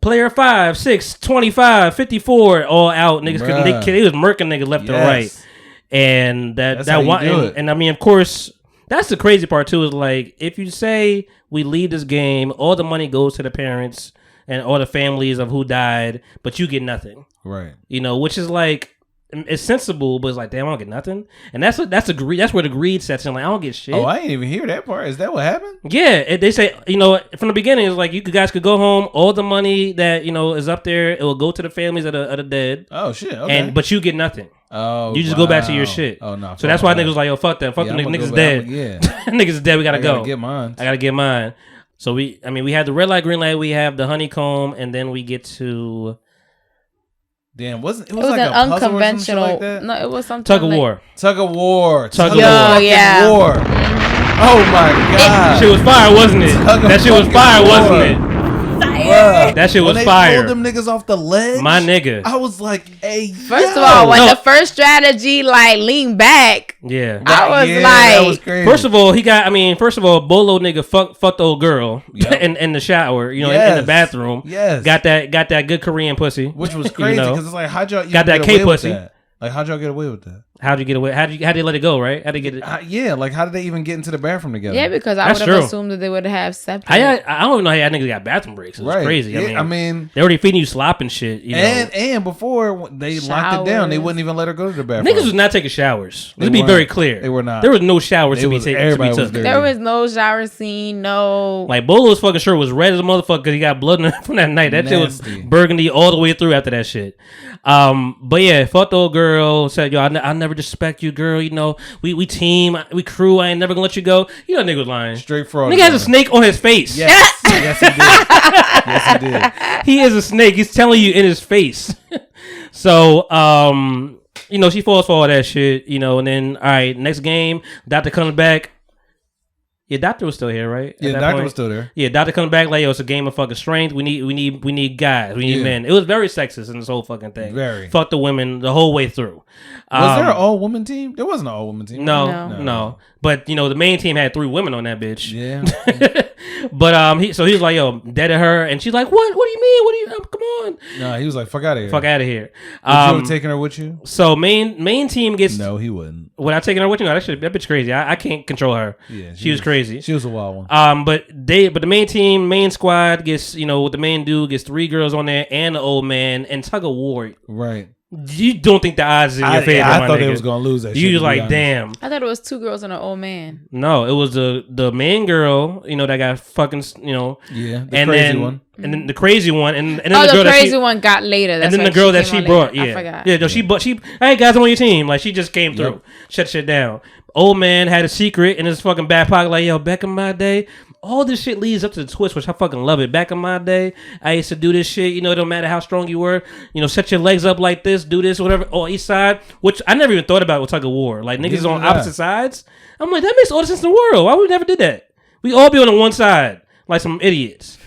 B: player 5, 6, 25, 54, all out niggas. Cause they was murking niggas left and right, and that one. And I mean, of course, that's the crazy part too. Is like if you say we leave this game, all the money goes to the parents and all the families of who died, but you get nothing.
C: Right.
B: Which is like. It's sensible, but it's like, damn, I don't get nothing, and that's where the greed sets in. Like, I don't get shit.
C: Oh, I didn't even hear that part. Is that what happened?
B: Yeah, they say from the beginning, it's like you guys could go home. All the money that is up there, it will go to the families of the dead.
C: Oh shit! Okay.
B: But you get nothing.
C: Oh,
B: you just go back to your shit.
C: Oh no!
B: So that's why niggas was like, yo, fuck them, niggas dead. Niggas is dead. We gotta go.
C: Get mine.
B: I gotta get mine. So we have the red light, green light. We have the honeycomb, and then we get to.
C: Damn, it was like
D: an
C: a
D: unconventional.
C: Like that?
D: No, it was something.
B: Tug of war.
C: Tug of war.
D: Yeah.
C: War. Oh my god.
B: That shit was fire, wasn't it? That shit was fire, wasn't it? That shit was fire.
C: When they pulled them niggas off the ledge,
B: my nigga,
C: I was like, "Hey,
D: first of all, when the first strategy lean back,
B: yeah,
D: I was like,
C: that was crazy.
B: First of all, Bolo nigga fucked the old girl in the shower, in the bathroom.
C: Yes,
B: got that good Korean pussy,
C: which was crazy because it's like, how'd y'all
B: got that K pussy?
C: Like, how'd y'all get away with that?
B: How'd you get away? How'd they let it go, right? How'd they get it?
C: Like, how did they even get into the bathroom together?
D: Yeah, because I would have assumed that they would have separate.
B: I don't even know how niggas got bathroom breaks. It was crazy.
C: Yeah, I mean,
B: they already feeding you slop and shit.
C: And before they locked it down, they wouldn't even let her go to the bathroom.
B: Niggas was not taking showers. Let's be very clear.
C: They were not.
B: There was no showers to be taken.
D: There was no shower scene, no.
B: Like, Bolo's fucking shirt was red as a motherfucker because he got blood from that night. That shit was burgundy all the way through after that shit. But yeah, fuck the old girl. Said, yo, I never never disrespect you, girl. You know, we team, we crew. I ain't never gonna let you go. You know, nigga was lying.
C: Straight fraud.
B: Nigga has a snake on his face.
C: Yes, yes he did. Yes he did.
B: He is a snake. He's telling you in his face. So, you know, she falls for all that shit. You know, and then all right, next game, Doctor comes back. Yeah, Doctor was still here, right?
C: Yeah, Doctor was still there.
B: Yeah, Doctor comes back like, yo, it's a game of fucking strength. We need guys. We need men. It was very sexist in this whole fucking thing.
C: Very.
B: Fuck the women the whole way through.
C: Was there an all-woman team? There wasn't an all-woman team.
B: No. But, you know, the main team had 3 women on that bitch.
C: Yeah.
B: But he was like, yo, dead at her. And she's like, what? What do you mean? What do you, come on.
C: No, he was like, fuck out of here.
B: Fuck out of here.
C: Would you have taken her with you?
B: So main team gets.
C: No, he wouldn't.
B: Would I taken her with you? No, that bitch crazy. I can't control her. Yeah. She was crazy.
C: She was a wild one.
B: But the main squad gets, you know, the main dude gets 3 girls on there and the old man and tug of war.
C: Right.
B: You don't think the odds in your favor?
C: I thought they was gonna lose that.
B: You was like, damn.
D: I thought it was 2 girls and an old man.
B: No, it was the main girl, you know, that got fucking, you know,
C: the crazy one,
B: and then the crazy one, and then
D: the crazy one got later.
B: That's and then the girl that she brought, I
D: forgot.
B: Yeah, no, she hey guys, I'm on your team. Like she just came through, shut shit down. Old man had a secret in his fucking back pocket, like, yo, back in my day. All this shit leads up to the twist, which I fucking love it. Back in my day, I used to do this shit. You know, it don't matter how strong you were. You know, set your legs up like this, do this, whatever. On each side, which I never even thought about with tug of war. Like niggas on opposite sides. I'm like, that makes all the sense in the world. Why would we never did that? We all be on the one side, like some idiots.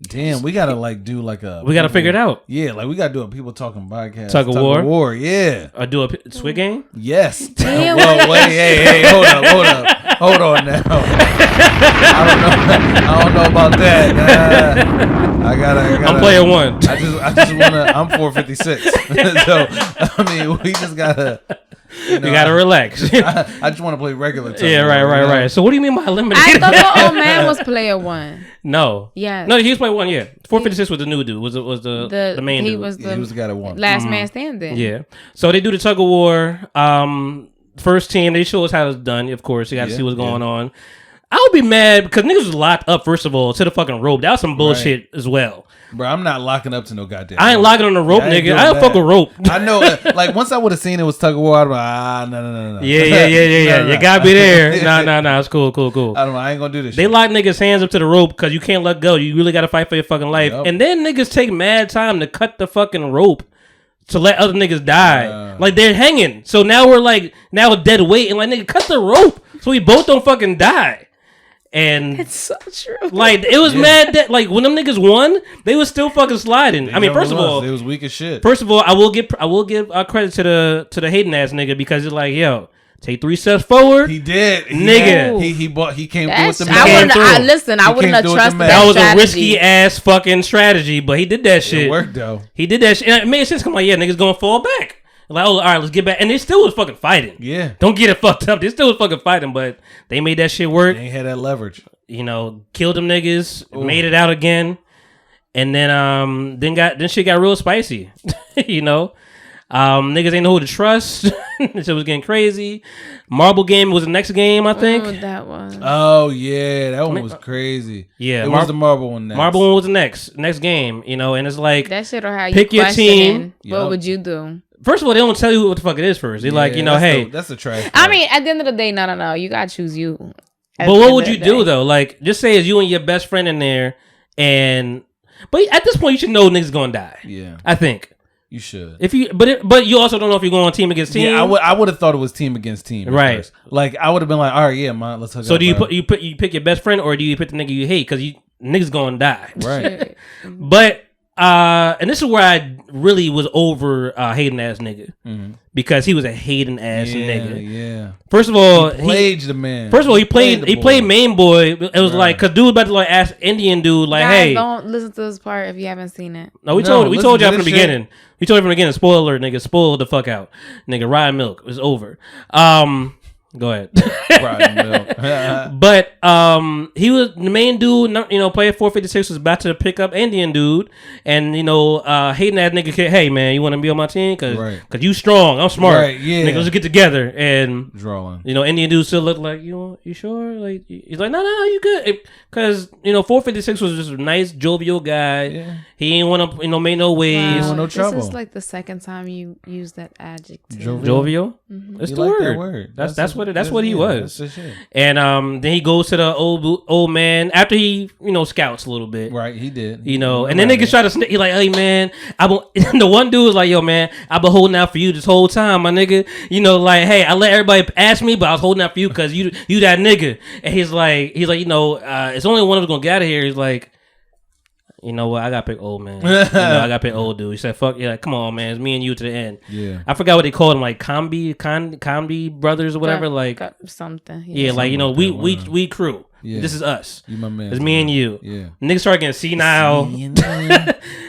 C: Damn, we gotta like do like a.
B: We gotta figure it out.
C: Yeah, like we gotta do a people talking podcast.
B: Tug of war,
C: yeah.
B: Or do a Squid Game.
C: Yes.
D: Damn.
C: Whoa, wait, hey, hold on now. I don't know about that. I gotta.
B: I'm player 1.
C: I just wanna. I'm 456. So I mean, we just gotta.
B: You gotta relax.
C: I just want to play regular time.
B: Yeah, right. So what do you mean by eliminating?
D: I thought the old man was player 1.
B: No.
D: Yeah.
B: No, he was player 1. Yeah. 456 was the new dude. Was the main dude.
C: He was the guy that won.
D: Last man standing.
B: Yeah. So they do the tug of war. First team. They show us how it's done. Of course, you got to see what's going on. I would be mad because niggas was locked up, first of all, to the fucking rope. That was some bullshit as well.
C: Bro, I'm not locking up to no goddamn.
B: I ain't locking on the rope, nigga. I don't fuck with rope.
C: I know. Like, once I would have seen it was tug of war, I'd be like, no.
B: Yeah. You gotta be there. Nah. It's cool.
C: I don't know. I ain't gonna do this
B: They
C: shit.
B: lock niggas' hands up to the rope because you can't let go. You really gotta fight for your fucking life. Yep. And then niggas take mad time to cut the fucking rope to let other niggas die. Like, they're hanging. So now we're like, a dead weight. And like, nigga, cut the rope so we both don't fucking die. And
D: it's so true.
B: Like, it was mad that, like, when them niggas won, they was still fucking sliding. I mean, first of all,
C: it was weak as shit.
B: First of all, I will give credit to the hating ass nigga because it's like, yo, take 3 steps forward.
C: He did,
B: nigga.
C: He came through with the
D: I wouldn't have trusted that.
B: That was a risky ass fucking strategy, but he did that shit.
C: It worked though.
B: He did that shit, and it made sense. Come on, yeah, niggas gonna fall back. Like, oh, all right, let's get back. And they still was fucking fighting.
C: Yeah.
B: Don't get it fucked up. They still was fucking fighting, but they made that shit work.
C: They had that leverage.
B: You know, killed them niggas, made it out again. And then shit got real spicy. You know? Niggas ain't know who to trust. Shit was getting crazy. Marble game was the next game, I think.
D: Oh, that one.
C: Oh, yeah. That one was crazy.
B: Yeah.
C: It was the marble one next.
B: Marble one was the next game, you know, and it's like,
D: that shit or how you
B: pick your team.
D: What would you do?
B: First of all, they don't tell you what the fuck it is first. They're like, you know,
C: that's the trash.
D: I mean, at the end of the day, no. You gotta choose you.
B: But what would you do though? Like, just say it's you and your best friend in there, but at this point, you should know niggas gonna die.
C: Yeah,
B: I think
C: you should.
B: But you also don't know if you're going team against team.
C: Yeah, I would have thought it was team against team.
B: Right.
C: First. Like I would have been like, all right, yeah, man, let's hook up.
B: So do you pick your best friend or do you pick the nigga you hate because niggas gonna die?
C: Right.
B: But. And this is where I really was over hating ass nigga because he was a hating ass nigga.
C: Yeah.
B: First of all,
C: he played the man.
B: First of all, he played main boy. It was like because dude about to like ask Indian dude like,
D: guys,
B: hey,
D: don't listen to this part if you haven't seen it.
B: No, we told y'all from the beginning. We told you from the beginning. Spoiler alert, nigga. Spoiled the fuck out, nigga. Rye milk was over. Go ahead. But he was the main dude. Player 456 was about to pick up Indian dude, and hating that nigga. Hey man, you want to be on my team? Cause you strong, I'm smart. Right, yeah. Niggas, let's get together. And drawing. Indian dude still looked like you sure? Like he's like no, you good. Cause 456 was just a nice jovial guy. Yeah. He ain't want to make no waves.
D: Wow.
C: No trouble.
D: This is like the second time you used that adjective.
B: Jovial. Mm-hmm. It's the word. That's what he was. And then he goes to the old man after he scouts a little bit.
C: Right, he did.
B: And then niggas try to snitch. He like, hey man, the one dude was like, yo man, I've been holding out for you this whole time, my nigga. Like, hey, I let everybody ask me, but I was holding out for you because you that nigga. And he's like, it's only one of us gonna get out of here. He's like, you know what? I gotta pick old man. I gotta pick old dude. He said, "Fuck yeah, come on, man. It's me and you to the end."
C: Yeah.
B: I forgot what they called him, like Combi brothers or whatever. Like
D: something.
B: Yeah, like we crew. Yeah. This is us.
C: You my man.
B: It's me and you.
C: Yeah.
B: Niggas start getting senile.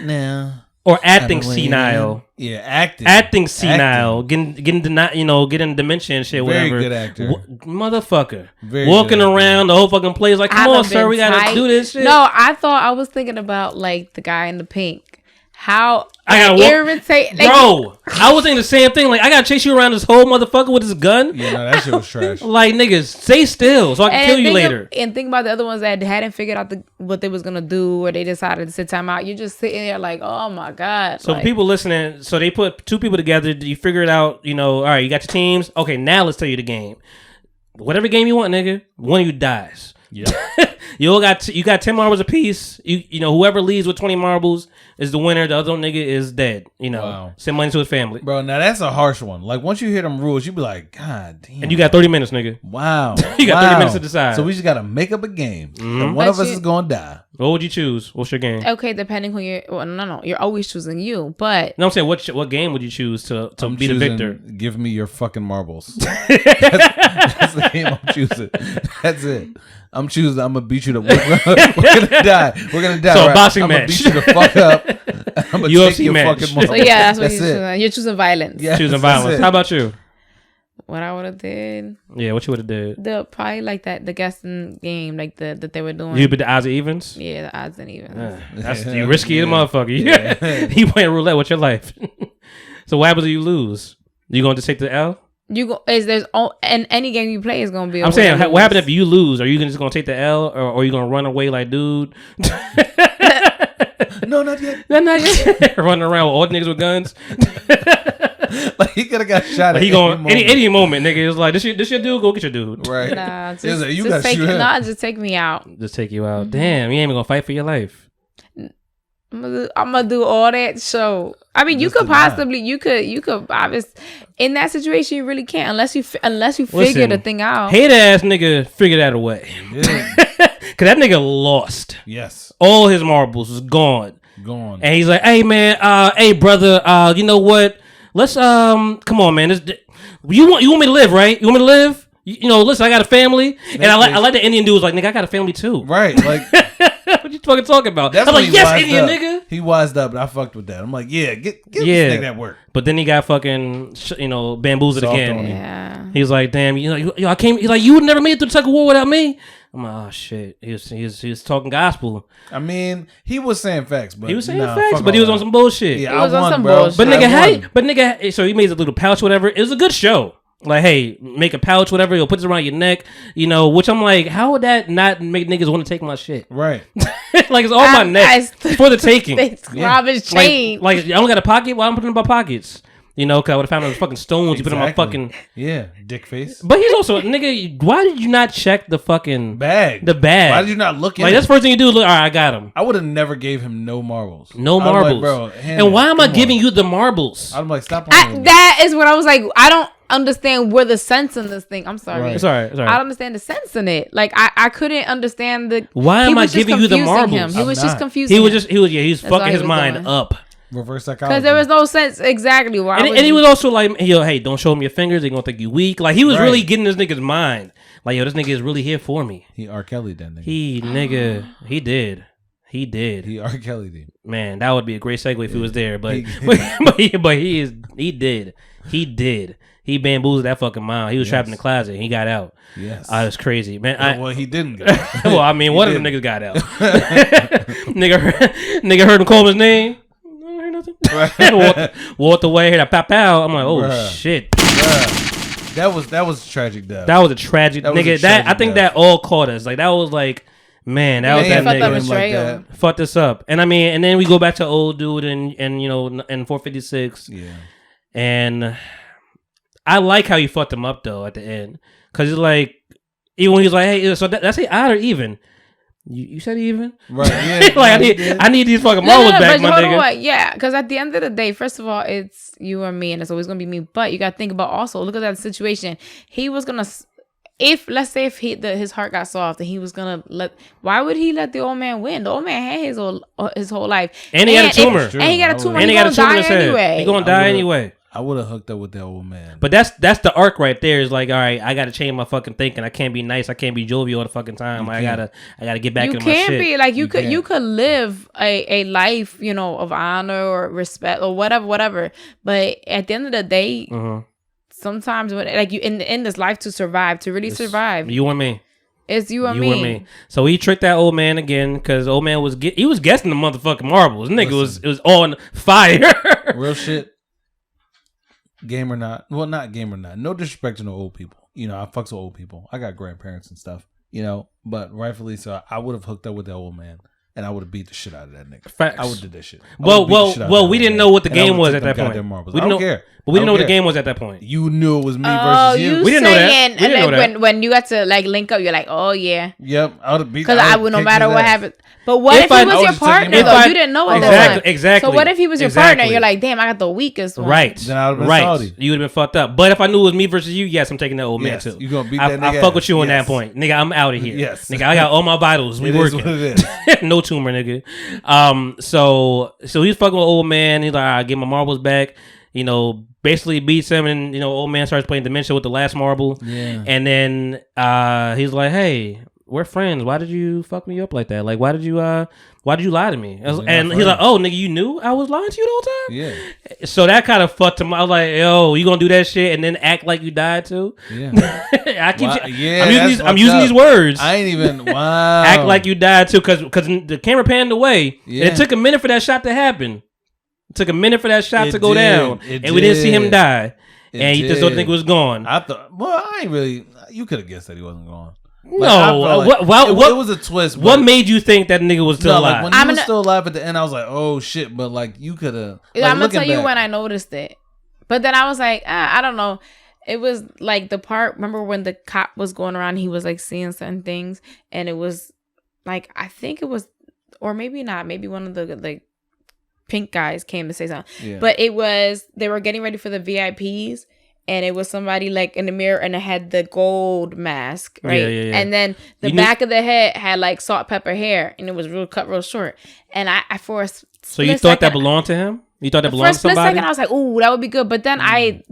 C: Now.
B: Or acting senile.
C: Yeah,
B: acting senile. Getting dementia and shit.
C: Very
B: whatever.
C: Good actor.
B: Motherfucker.
C: Very
B: walking around the whole fucking place like, come on, sir, we gotta do this shit.
D: No, I was thinking about like the guy in the pink. How
B: I gotta
D: irritate,
B: bro. I was thinking the same thing. Like, I gotta chase you around this whole motherfucker with his gun.
C: Yeah, no, that shit was trash.
B: Like, niggas, stay still so I can kill you later.
D: And think about the other ones that hadn't figured out what they was gonna do, or they decided to sit time out. You're just sitting there like, oh my god.
B: So people listening, so they put two people together. You figure it out. All right, you got your teams. Okay, now let's tell you the game. Whatever game you want, nigga. One of you dies.
C: Yeah.
B: You got 10 marbles apiece. Whoever leads with 20 marbles is the winner. The other nigga is dead.
C: Wow.
B: Send money to his family.
C: Bro, now that's a harsh one. Like, once you hear them rules, you be like, God damn.
B: And you got 30 minutes, nigga.
C: Wow.
B: You got 30 minutes to decide.
C: So we just got to make up a game. Mm-hmm. And one of us is going to die.
B: What would you choose? What's your game?
D: Okay, depending who you're... Well, no. You're always choosing you, but...
B: No, I'm saying, what game would you choose to be the victor?
C: Give me your fucking marbles. That's the game I'm choosing. That's it. I'm choosing. I'm gonna beat you to. We're gonna die. We're gonna die.
B: So a boxing
C: I'm
B: match.
C: Gonna beat you the fuck up. I'm gonna
B: UFC
C: take your
B: match.
C: fucking marbles.
D: So yeah, that's what you're choosing. You're choosing violence.
C: Yes,
B: choosing violence. How about you?
D: What I would have did?
B: Yeah, what you would have did?
D: Probably like the guessing game, like that they were doing.
B: You put the odds and evens.
D: Yeah, the odds and evens.
B: That's you risky as motherfucker. Yeah. You playing roulette with your life. So what happens if you lose? You going to take the L?
D: And any game you play is gonna be.
B: I'm saying, what happens if you lose? Are you just gonna take the L, or are you gonna run away like dude?
C: No, not yet.
B: Not yet. Running around with all the niggas with guns.
C: Like, he could have got shot.
B: Like, he going any moment, nigga. It's like this your dude. Go get your dude.
C: Right.
D: Nah,
C: you got to shoot him.
D: Nah, just take me out.
B: Just take you out. Mm-hmm. Damn, you ain't even gonna fight for your life.
D: I'm gonna do all that show. I mean, you could obviously in that situation you really can't unless you figure the thing out.
B: Hate ass nigga figured that away. Yeah. Cause that nigga lost.
C: Yes.
B: All his marbles was gone.
C: Gone.
B: And he's like, hey man, hey brother, you know what? Let's come on man. You want me to live, right? You want me to live? Listen, I got a family, and I like the Indian dude was like, nigga, I got a family too.
C: Right, like.
B: What you fucking talking about?
C: That's
B: I'm like, yes, Indian nigga.
C: He wised up, and I fucked with that. I'm like, yeah, get this nigga that work.
B: But then he got fucking, bamboozled again.
D: Yeah.
B: He was like, damn, I came. He's like, you would never made it through the second war without me. I'm like, oh shit. He was talking gospel.
C: I mean, he was saying facts, but
B: he was saying facts, but he was on some bullshit.
C: Yeah, I won, bro. Bullshit.
B: But nigga, so he made a little pouch, whatever. It was a good show. Like, hey, make a pouch, whatever. He'll put it around your neck, which I'm like, how would that not make niggas want to take my shit?
C: Right.
B: Like, it's on my neck for the taking.
D: Robin's chain.
B: Like, I only got a pocket. Why I'm putting it in my pockets? Because I would have found those fucking stones. You put in my fucking
C: dick face.
B: But he's also nigga. Why did you not check the fucking
C: bag?
B: The bag.
C: Why did you not look?
B: Like, that's the first thing you do. Look, all right, I got him.
C: I would have never gave him no marbles.
B: No marbles,
C: like, bro.
B: And why am I giving you the marbles?
C: I'm like, stop.
D: That is what I was like. I don't understand where the sense in this thing. I'm sorry.
B: Right. Sorry.
D: I don't understand the sense in it. Like I couldn't understand the.
B: Why am I giving you the marbles?
D: He was just confusing.
B: He's fucking his mind up.
C: Reverse psychology.
D: Because there was no sense exactly why.
B: And he was also like, hey, don't show him your fingers. They're gonna think you weak. Like, he was really getting this nigga's mind. Like, yo, this nigga is really here for me.
C: He R. Kelly'd that nigga.
B: He did.
C: He R. Kelly'd him.
B: Man, that would be a great segue if he was there. But he did. he bamboozled that fucking mom. He was trapped in the closet. And he got out.
C: Yes,
B: it was crazy, man.
C: Well, he didn't get out.
B: Well, I mean, one of them niggas got out. nigga heard him call his name. I don't hear nothing. Walked away. Heard that pop out. I'm like, oh shit.
C: That was a tragic death.
B: That was a tragic nigga. I think that all caught us. Like that was like, man, that was that nigga.
C: Like that.
B: Fucked us up. And I mean, and then we go back to old dude and you know in 456.
C: Yeah.
B: And I like how he fucked him up though at the end, because it's like even when he's like, hey, so that's it, odd or even. You said even?
C: Right, yeah.
B: Like, I need these fucking marbles back, my nigga.
D: What? Yeah, because at the end of the day, first of all, it's you or me, and it's always going to be me. But you got to think about also, look at that situation. He was going to, let's say if his heart got soft and he was going to why would he let the old man win? The old man had his whole life.
B: And he had a tumor.
D: And he got a tumor.
B: And
D: he
B: got a tumor in his head.
D: Anyway.
B: He going to die anyway.
C: I would have hooked up with that old man.
B: But that's the arc right there. Is like, all right, I got to change my fucking thinking. I can't be nice. I can't be jovial all the fucking time. I gotta get back into my shit. You
D: can't be like you could live a life, you know, of honor or respect or whatever. But at the end of the day, sometimes when like you in this life to really survive,
B: you and me.
D: It's you and me.
B: So he tricked that old man again because old man was guessing the motherfucking marbles. Nigga was on fire.
C: Real shit. Game or not. Well, not game or not. No disrespect to no old people. You know, I fucks with old people. I got grandparents and stuff. You know, but rightfully so, I would have hooked up with that old man. And I would have beat the shit out of that nigga.
B: Facts.
C: I would have did that shit.
B: Well, we didn't know what the game was at that point.
C: We don't care.
B: But we didn't know what the game was at that point.
C: You knew it was me versus you.
B: We didn't know that. We didn't know that.
D: When you got to like link up, you're like, oh yeah.
C: Yep. I would have beat.
D: Because I would, no matter what happened. But what if he was your partner though? You didn't know at that time.
B: Exactly.
D: So what if he was your partner? You're like, damn, I got the weakest one.
B: Right.
C: Then I would have been salty.
B: You would have been fucked up. But if I knew it was me versus you, yes, I'm taking that old man too.
C: You gonna beat that nigga?
B: I fuck with you on that point, nigga. I'm out of here.
C: Yes.
B: Nigga, I got all my vitals. We working.
C: It is.
B: No tumor, nigga. So he's fucking with old man. He's like, all right, get my marbles back. You know, basically beats him, and you know, old man starts playing dementia with the last marble.
C: Yeah.
B: And then he's like, hey, we're friends. Why did you fuck me up like that? Like, why did you lie to me? And he's like, oh, nigga, you knew I was lying to you the whole time?
C: Yeah.
B: So that kind of fucked him. I was like, yo, you gonna do that shit and then act like you died too?
C: Yeah.
B: I'm using these words.
C: I ain't even, wow.
B: Act like you died too, because the camera panned away. Yeah. And it took a minute for that shot to happen. It took a minute for that shot to go down. And we didn't see him die. And you just thought the nigga was gone.
C: I thought, well, I ain't really, you could have guessed that he wasn't gone.
B: No,
C: like it was a twist.
B: What made you think that nigga was still alive?
C: Like when he was still alive at the end, I was like, oh shit. But like you could have. Like,
D: I'm gonna tell you when I noticed it. But then I was like, I don't know. It was like the part. Remember when the cop was going around? He was like seeing certain things, and it was like I think it was, or maybe not. Maybe one of the like pink guys came to say something. Yeah. But it was they were getting ready for the VIPs. And it was somebody like in the mirror and it had the gold mask, right? Yeah. And then the back of the head had like salt pepper hair and it was cut real short. And I for a
B: so you thought that belonged to him? You thought that belonged to somebody? For a split second,
D: I was like, "Ooh, that would be good." But then I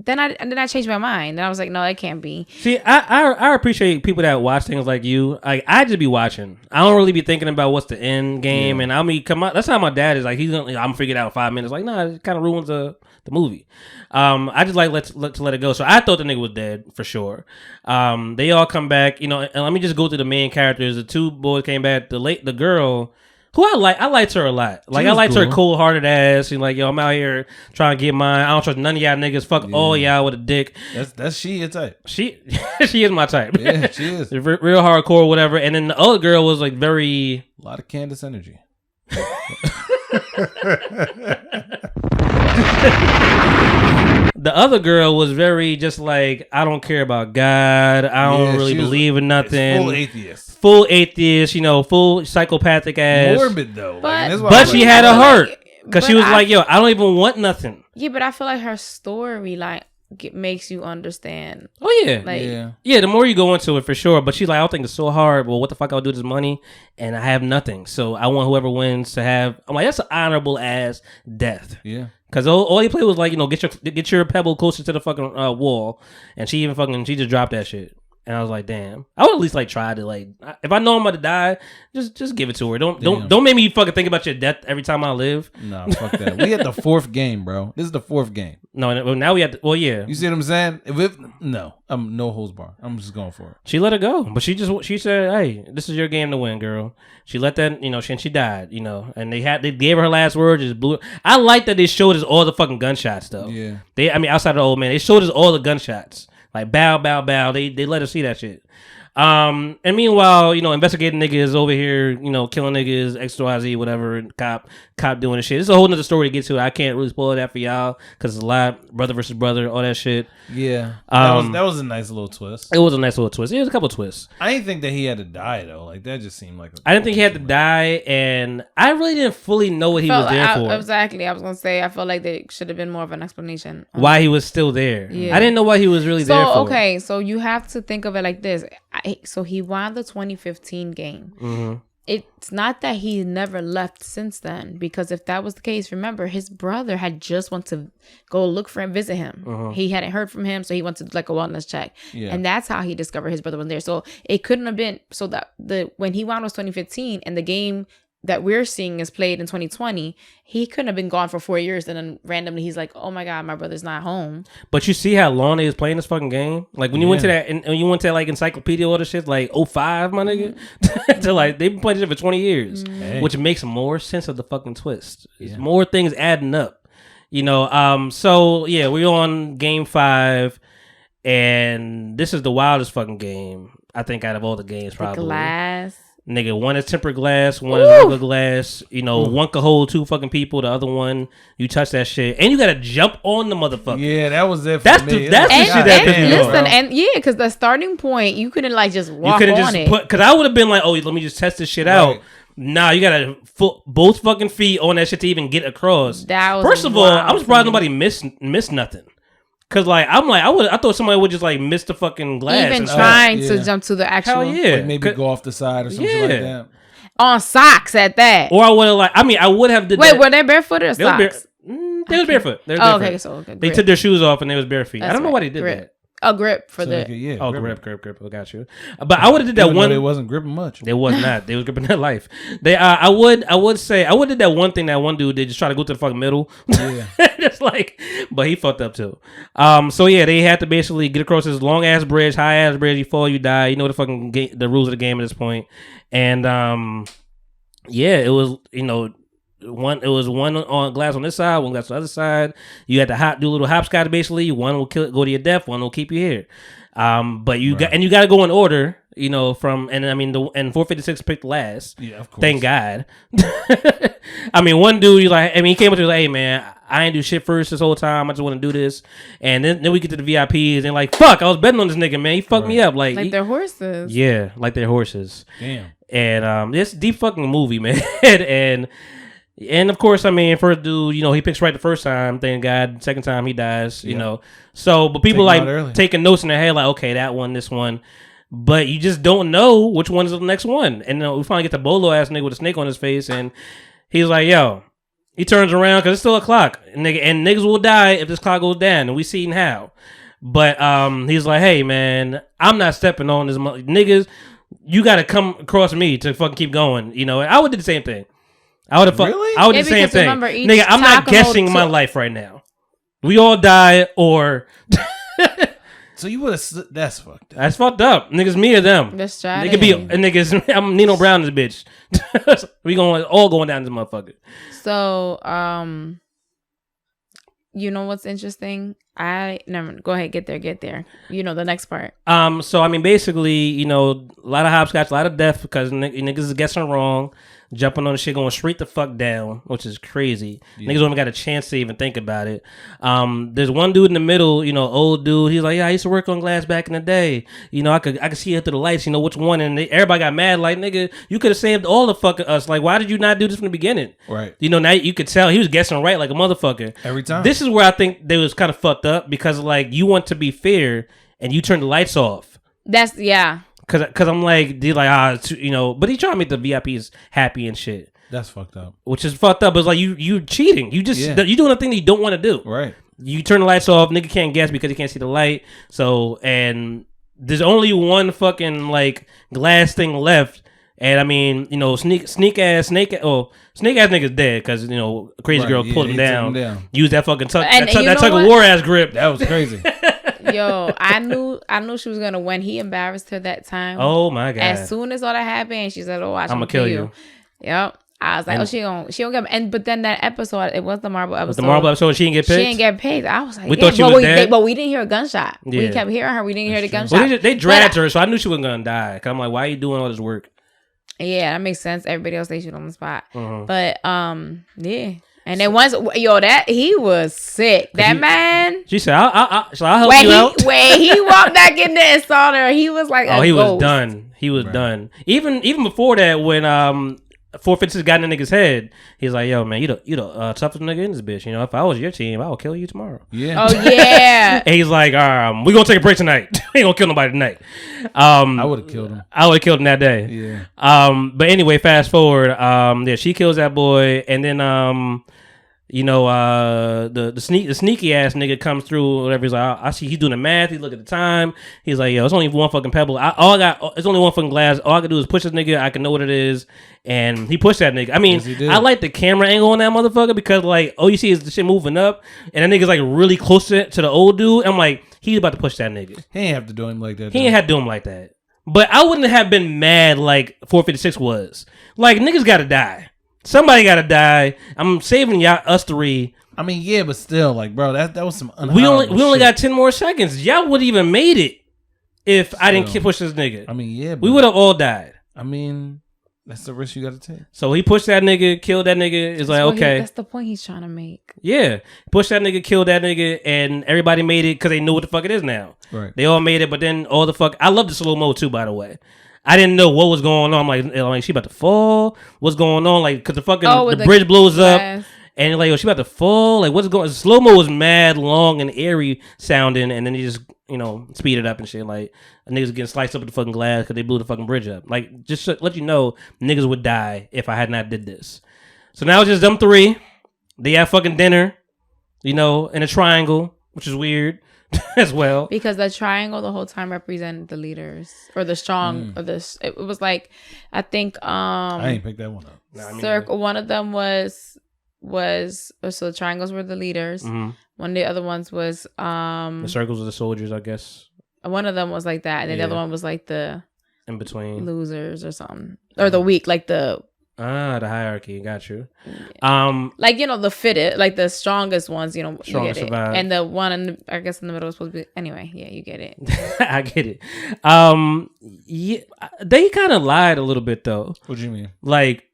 D: changed my mind. And I was like, "No, it can't be."
B: See, I appreciate people that watch things like you. Like I just be watching. I don't really be thinking about what's the end game. And I mean, come on, that's how my dad is. Like he's gonna, I'm figuring out in 5 minutes. Like, nah, it kind of ruins the movie. I just like let it go. So I thought the nigga was dead for sure. They all come back, you know. And let me just go through the main characters. The two boys came back. The girl. Who I liked her a lot. Like I liked her cold hearted ass. She's like, yo, I'm out here trying to get mine. I don't trust none of y'all niggas. Fuck all y'all with a dick.
C: That's she your type.
B: She is my type.
C: Yeah, she is.
B: Real hardcore, whatever. And then the other girl was like very
C: a lot of Candace energy.
B: The other girl was very just like, I don't care about God. I don't really believe in nothing. Full atheist, you know, full psychopathic ass.
C: Morbid though.
B: But she had a heart. Because she was like, yo, I don't even want nothing.
D: Yeah, but I feel like her story like makes you understand.
B: Oh yeah. Yeah, the more you go into it for sure. But she's like, I don't think it's so hard. Well, what the fuck I'll do with this money? And I have nothing. So I want whoever wins to have. I'm like, that's an honorable ass death.
C: Yeah.
B: Because all he played was like, you know, get your pebble closer to the fucking wall. And she just dropped that shit. And I was like, damn. I would at least like try to like, if I know I'm about to die, just give it to her. Don't make me fucking think about your death every time I live.
C: No, fuck that. We at the 4th game, bro. This is the 4th game.
B: No, now we have to. Well, yeah.
C: You see what I'm saying? No, I'm no holds bar. I'm just going for it.
B: She let it go, but she said, "Hey, this is your game to win, girl." She let that, she died, and they gave her last word, just blew. I like that they showed us all the fucking gunshots though.
C: Yeah.
B: Outside of the old man, they showed us all the gunshots. Like bow, bow, bow. They let us see that shit. And meanwhile, investigating niggas over here, killing niggas, XYZ, whatever, cop doing the shit. It's a whole nother story to get to. I can't really spoil that for y'all because it's a lot, brother versus brother, all that shit.
C: Yeah, that was a nice little twist.
B: It was a nice little twist. It was a couple twists.
C: I didn't think that he had to die though. Like that just seemed like.
B: I didn't think he had to die, and I really didn't fully know what he was there for.
D: Exactly, I was gonna say I felt like there should have been more of an explanation
B: why he was still there. Yeah. I didn't know why he was really there for.
D: Okay, so you have to think of it like this. So he won the 2015 game.
B: Mm-hmm.
D: It's not that he never left since then, because if that was the case, remember his brother had just went to go look for him, visit him.
B: Uh-huh.
D: He hadn't heard from him, so he went to like a wellness check,
C: yeah.
D: And that's how he discovered his brother was there. So it couldn't have been so that when he won was 2015, and the game that we're seeing is played in 2020. He couldn't have been gone for 4 years, and then randomly he's like, "Oh my god, my brother's not home."
B: But you see how long they was playing this fucking game. Like when you went to that, and when you went to like encyclopedia, all the shit, like 05, my nigga, to like they've been playing this shit for 20 years, which makes more sense of the fucking twist. It's more things adding up, So yeah, we're on game 5, and this is the wildest fucking game I think out of all the games. Probably
D: the glass.
B: Nigga, one is tempered glass, one is regular glass. One could hold 2 fucking people. The other one, you touch that shit, and you gotta jump on the motherfucker.
C: Yeah, that was it. That's the
B: shit that pissed me off.
D: Listen, and because the starting point, you couldn't like just walk on it.
B: Because I would have been like, oh, let me just test this shit out. Nah, you gotta both fucking feet on that shit to even get across. First of all, I'm surprised nobody missed nothing. Cause I thought somebody would just like miss the fucking glass.
D: Even trying to jump to the actual.
B: Hell yeah.
C: Like maybe go off the side or something like that.
D: On socks at that.
B: Or I would have I would have did
D: Wait,
B: that.
D: were they barefooted or socks?
B: They was barefoot.
D: Okay, so
B: they took their shoes off and they was bare feet. I don't know why they did that.
D: A grip for
C: grip.
B: I got you. But I would have did that one.
C: It wasn't gripping much.
B: They was not. They was gripping that life. They. I would say I would did that one thing that one dude did, just try to go to the fucking middle.
C: Yeah.
B: Just but he fucked up too. So yeah, they had to basically get across this long ass bridge, high ass bridge. You fall, you die. You know the fucking the rules of the game at this point. And yeah, it was one on glass on this side, one glass on the other side. You had to do a little hopscotch basically. One will go to your death, one will keep you here. But you got to go in order, and 456 picked last.
C: Yeah, of course.
B: Thank God. One dude, he came up to me like, "Hey man, I ain't do shit first this whole time. I just want to do this." And then we get to the VIPs and like, fuck, I was betting on this nigga, man. He fucked me up. Like
D: their horses.
B: Yeah, like their horses.
C: Damn.
B: And this deep fucking movie, man. And of course, first dude, he picks right the first time, thank God. Second time he dies, you know. So, but people taking notes in their head, like, okay, that one, this one. But you just don't know which one is the next one. And we finally get the bolo ass nigga with a snake on his face, and he's like, yo. He turns around because it's still a clock, and niggas will die if this clock goes down, and we seen how. But he's like, hey man, I'm not stepping on this niggas. You got to come across me to fucking keep going, And I would do the same thing. I would have. Really? I would do the same thing. Remember, nigga, I'm not guessing my life right now. We all die, or.
C: So you would have. That's fucked up.
B: That's fucked up. Niggas, me or them.
D: That's strategy.
B: It could be niggas. I'm Nino Brown, this bitch. We all going down this motherfucker.
D: So, you know what's interesting? Go ahead, get there. The next part.
B: So basically, a lot of hopscotch, a lot of death because niggas is guessing wrong, jumping on the shit, going straight the fuck down, which is crazy. Yeah. Niggas only got a chance to even think about it. There's one dude in the middle, old dude. He's like, yeah, I used to work on glass back in the day. I could see it through the lights. Which one? And everybody got mad. Like, nigga, you could have saved all the fucking us. Like, why did you not do this from the beginning?
C: Right.
B: Now you could tell he was guessing right like a motherfucker
C: every time.
B: This is where I think they was kind of fucked up because you want to be fair and you turn the lights off.
D: That's
B: Cause I'm like, they're like, but he trying to make the VIPs happy and shit.
C: That's fucked up.
B: Which is fucked up. It's like you cheating. You just you doing a thing that you don't want to do.
C: Right.
B: You turn the lights off. Nigga can't guess because he can't see the light. So and there's only one fucking like glass thing left. And I mean, you know, snake ass nigga's dead because, you know, crazy girl pulled him down. Use that fucking tug of war ass grip.
C: That was crazy.
D: Yo, I knew she was gonna win. He embarrassed her that time.
B: Oh my god!
D: As soon as all that happened, she said, "Oh, I'm gonna
B: kill you."
D: Yep. I was like, "Oh, she don't get." And but then that episode, it was the marble episode.
B: The marble episode, she didn't get picked.
D: She didn't get picked. I was like,
B: we thought she was dead,
D: but we didn't hear a gunshot. Yeah. We kept hearing her. We didn't hear the gunshot.
B: Well, they dragged her, so I knew she wasn't gonna die. Cause I'm like, why are you doing all this work?
D: Yeah, that makes sense. Everybody else they shoot on the spot, but yeah. And then once, that he was sick. That man.
B: She said, I'll help you out.
D: When he walked back in there and saw her, he was like,
B: he was done. He was done. Even before that, when 456 got in the nigga's head, he's like, yo, man, you the toughest nigga in this bitch. You know, if I was your team, I would kill you tomorrow.
D: Yeah. Oh, yeah.
B: And he's like, we gonna take a break tonight. We ain't gonna kill nobody tonight.
C: I would have killed him.
B: I would have killed him that day.
C: Yeah.
B: But anyway, fast forward. She kills that boy, and then the sneaky ass nigga comes through. Whatever. He's like, I see he's doing the math. He look at the time. He's like, yo, it's only one fucking pebble. It's only one fucking glass. All I can do is push this nigga. I can know what it is. And he pushed that nigga. I mean, I like the camera angle on that motherfucker because like, all you see is the shit moving up, and that nigga's like really close to the old dude. I'm like, he's about to push that nigga.
C: He ain't have to do him like that.
B: He ain't have to do him like that. But I wouldn't have been mad like 456 was. Like, niggas gotta die. Somebody gotta die. I'm saving us three.
C: I mean, yeah, but still, like, bro, that was some
B: we only got 10 more seconds. Y'all would even made it if I didn't push this nigga.
C: I mean, yeah,
B: we would have all died.
C: I mean, that's the risk you gotta take.
B: So he pushed that nigga, killed that nigga. It's like, okay,
D: that's the point he's trying to make.
B: Yeah, pushed that nigga, killed that nigga, and everybody made it because they knew what the fuck it is now.
C: Right.
B: They all made it, but then all the fuck. I love the slow mo too, by the way. I didn't know what was going on. I'm like, she about to fall. What's going on? Like, cause the fucking the bridge blows up, and you're like, she about to fall. Like, what's going? Slow mo was mad, long, and airy sounding, and then you just speed it up and shit. Like, niggas getting sliced up with the fucking glass because they blew the fucking bridge up. Like, just to let you know, niggas would die if I had not did this. So now it's just them three. They have fucking dinner, in a triangle, which is weird. As well,
D: because the triangle the whole time represented the leaders or the strong or this. It was like, I think
C: I ain't picked that one up.
D: Circle. One of them was so the triangles were the leaders. One of the other ones was
B: the circles of the soldiers, I guess.
D: One of them was like that, and then the other one was like the
B: in between
D: losers or something, or the weak, like the
B: hierarchy. Got you.
D: Like, the fittest, like the strongest ones,
B: strongest
D: you get it.
B: Survive.
D: And the one I guess in the middle was supposed to be anyway. Yeah, you get it.
B: I get it. Yeah, they kind of lied a little bit though.
C: What do you mean?
B: Like,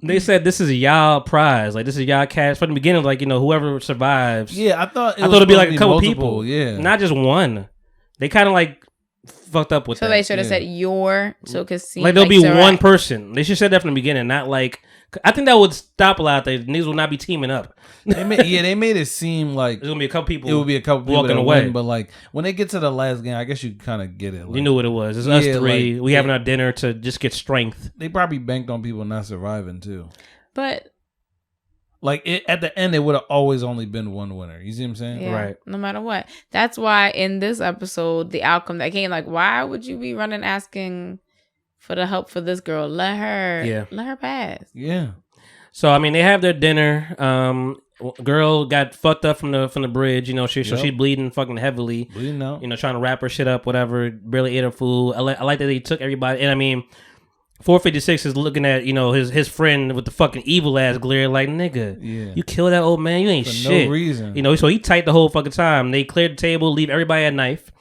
B: they said this is y'all prize. Like, this is y'all cash from the beginning. Like, whoever survives.
C: Yeah, I thought
B: it'd be like a couple people.
C: Yeah,
B: not just one. They kind of like fucked up with that.
D: So they should have said so it could seem
B: like there'll be one person. They should have said that from the beginning, not like. I think that would stop a lot of things. Niggas will not be teaming up.
C: They made it seem like
B: there's gonna be a couple people.
C: It would be a couple people
B: walking away,
C: but like when they get to the last game, I guess you kind of get it. Like,
B: you knew what it was. It's us three. Like, we having our dinner to just get strength.
C: They probably banked on people not surviving too.
D: But
C: like at the end, it would have always only been one winner. You see what I'm saying?
D: Yeah,
B: right.
D: No matter what. That's why in this episode, the outcome that came, like, why would you be running asking for the help for this girl? Let her pass.
C: Yeah.
B: So I mean, they have their dinner. Girl got fucked up from the bridge. So she bleeding fucking heavily.
C: Bleeding out.
B: Trying to wrap her shit up. Whatever. Barely ate her food. I like that they took everybody. And I mean, 456 is looking at his friend with the fucking evil ass glare. Like, nigga, you kill that old man. You ain't
C: for
B: shit.
C: No reason.
B: So he tight the whole fucking time. They cleared the table, leave everybody a knife.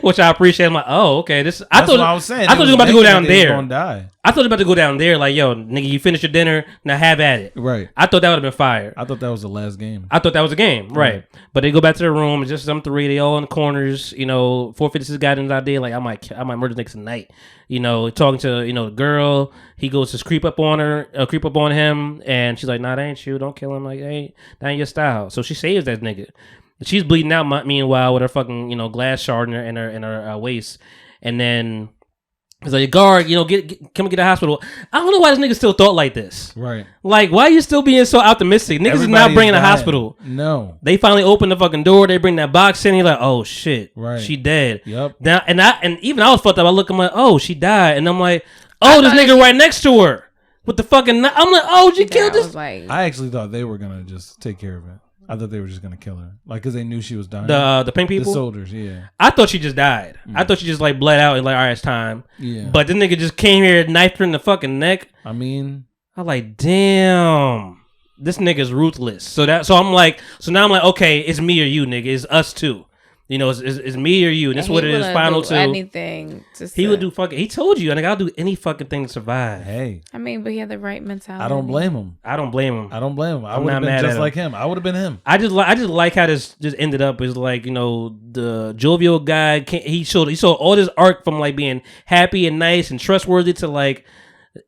B: Which I appreciate. I'm like, oh, okay.
C: That's what I was saying.
B: I thought you were about to go down there.
C: Gonna die.
B: I thought you were about to go down there. Like, yo, nigga, you finished your dinner. Now have at it.
C: Right.
B: I thought that would have been fire.
C: I thought that was the last game.
B: I thought that was a game. Right. But they go back to their room. It's just them three. They all in the corners. 456 got an idea. Like, I might murder niggas tonight. Talking to the girl. He goes to creep up on him, and she's like, nah, that ain't you. Don't kill him. Like, hey, that ain't your style. So she saves that nigga. She's bleeding out meanwhile with her fucking glass shard in her waist, and then He's like, guard, come and get to the hospital. I don't know why this nigga still thought like this.
C: Right.
B: Like, why are you still being so optimistic? Niggas is not bringing the hospital.
C: No.
B: They finally open the fucking door. They bring that box in. He's like, oh shit,
C: right.
B: She dead.
C: Yep.
B: Now, and even I was fucked up. I look, I'm like, oh, she died, and I'm like, oh, this nigga right next to her with the fucking. I'm like, oh, she killed this.
C: I actually thought they were gonna just take care of it. I thought they were just gonna kill her, like, because they knew she was dying.
B: The pink people,
C: the soldiers, yeah.
B: I thought she just died. I thought she just like bled out and like, all right, it's time.
C: Yeah.
B: But this nigga just came here, knifed her in the fucking neck.
C: I mean,
B: I'm like, damn, this nigga's ruthless. So now I'm like, okay, it's me or you, nigga. It's us two. It's me or you. And that's what it is. Final two.
D: Anything.
B: He would do fucking. He told you, I'll do any fucking thing to survive.
C: Hey.
D: I mean, but he had the right mentality.
C: I don't blame him.
B: I would have been
C: just like him. I would have been him.
B: I just like how this just ended up. Is like, the jovial guy. He saw all this arc from like being happy and nice and trustworthy to like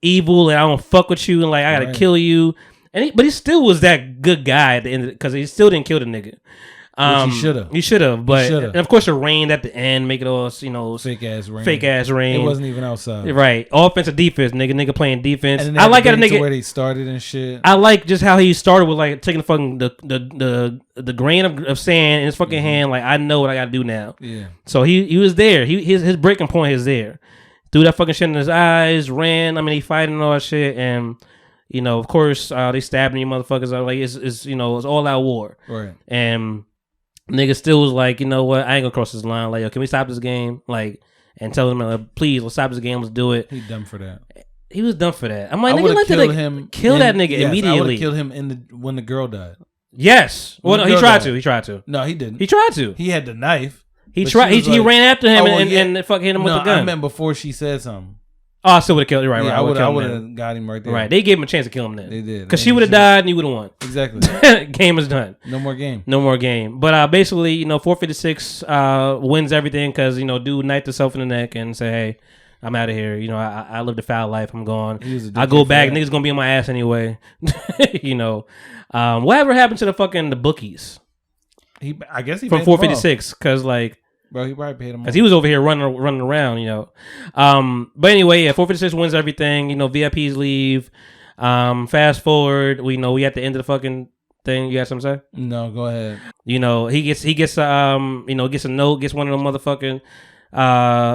B: evil and I don't fuck with you and like I gotta kill you. But he still was that good guy at the end because he still didn't kill the nigga.
C: He should have, but
B: and of course it rained at the end, make it all fake ass rain.
C: It wasn't even outside,
B: right? Offensive defense, nigga playing defense.
C: I like how the nigga where they started and shit.
B: I like just how he started with like taking the fucking the grain of sand in his fucking hand. Like, I know what I gotta do now.
C: Yeah.
B: So he was there. His breaking point is there. Threw that fucking shit in his eyes. Ran. I mean, he fighting and all that shit and. Of course, they stabbing you motherfuckers. Like it's all out war.
C: Right.
B: And nigga still was like, you know what? I ain't gonna cross this line. Like, yo, can we stop this game? Like, and tell him, like, please, let's stop this game. Let's do it.
C: He dumb for that.
B: He was dumb for that. I'm like, nigga, let's kill that nigga immediately. I would have
C: killed him when the girl died.
B: Yes. Well, no, he tried to.
C: No, he didn't.
B: He tried to.
C: He had the knife.
B: He tried. He ran after him and fuck hit him with the gun.
C: I meant before she said something.
B: Oh, I still would have killed him. Right,
C: yeah, I would have got him right there.
B: Right. They gave him a chance to kill him then.
C: They did.
B: Because she would have died and he would have won.
C: Exactly.
B: Game is done.
C: No more game.
B: But basically, 456 wins everything because, dude knifed himself in the neck and say, hey, I'm out of here. I lived a foul life. I'm gone. I go back. Niggas going to be on my ass anyway. Whatever happened to the bookies?
C: I guess he
B: from 456 because like.
C: Bro, he probably paid him
B: because he was over here running around, But anyway, 456 wins everything. VIPs leave. Fast forward, we at the end of the fucking thing. You got something to say?
C: No, go ahead.
B: He gets gets a note, gets one of them motherfucking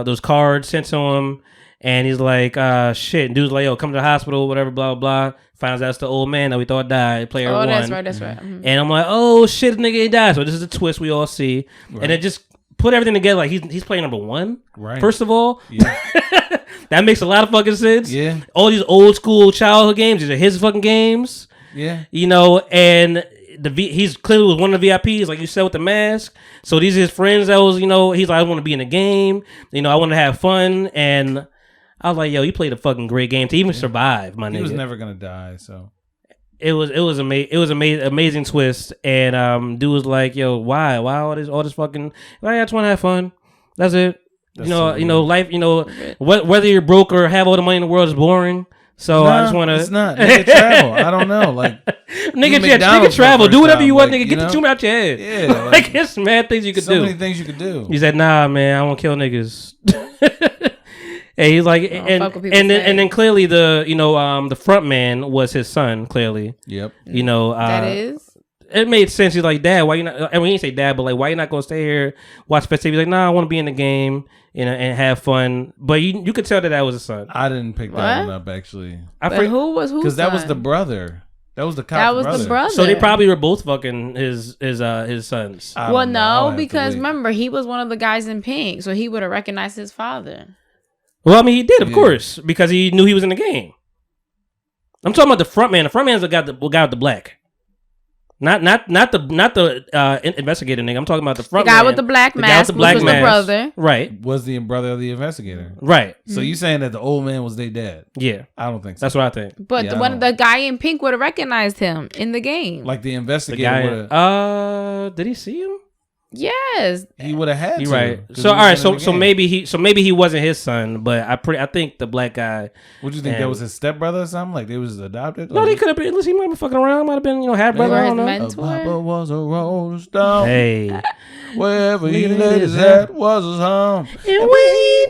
B: those cards sent to him, and he's like, shit. And dude's like, yo, come to the hospital, whatever, blah blah blah. Finds out it's the old man that we thought died. Player one.
D: That's right. Mm-hmm.
B: And I'm like, oh shit, this nigga died. So this is a twist we all see, and it just. Put everything together like he's playing number one. Right. First of all, yeah. That makes a lot of fucking sense.
C: Yeah.
B: All these old school childhood games, these are his fucking games.
C: Yeah.
B: And he's clearly was one of the VIPs, like you said, with the mask. So these are his friends that was, he's like, I want to be in the game. I want to have fun. And I was like, yo, you played a fucking great game to even survive, my nigga.
C: He was never gonna die, so.
B: It was amazing twist, and dude was like, "Yo, why all this fucking? I just want to have fun. That's it. Life. Whether you're broke or have all the money in the world is boring. So I just want to.
C: It's not. Nigga, travel. I don't know. Like
B: nigga, travel. Do whatever you want. Nigga, get the tumor out your head.
C: Yeah.
B: Like it's mad things you could do.
C: So many things you could do.
B: He said, "Nah, man, I won't kill niggas." And he's like, and then clearly the front man was his son. Clearly,
C: yep.
D: That is.
B: It made sense. He's like, Dad, why you not? I mean, he didn't say Dad, but like, why you not gonna stay here, watch festivities? Like, nah, I want to be in the game, and have fun. But you could tell that was his son.
C: I didn't pick that one up actually.
D: Who was who?
C: Because that was the brother. That was the cop.
D: That was the brother.
B: So they probably were both fucking his sons.
D: Well, no, because remember he was one of the guys in pink, so he would have recognized his father.
B: Well, I mean, he did, of course, because he knew he was in the game. I'm talking about the front man. The front man's the guy with the black. Not the investigator nigga. I'm talking about the front man.
D: The guy with the black mask, which was the brother.
B: Right.
C: Was the brother of the investigator.
B: Right.
C: So you saying that the old man was their dad?
B: Yeah.
C: I don't think so.
B: That's what I think.
D: But the guy in pink would have recognized him in the game.
C: Like the investigator would have.
B: Did he see him?
D: Yes,
C: he would have had to.
B: Right. So all right. So maybe he wasn't his son, but I think the black guy.
C: Would you think that was his stepbrother or something? Like they was adopted?
B: No, they could have been. Listen, he might be fucking around. Might have been half brother. I don't know.
C: Papa was a rolling stone.
B: Hey,
C: wherever he laid his head was his home.
B: And when he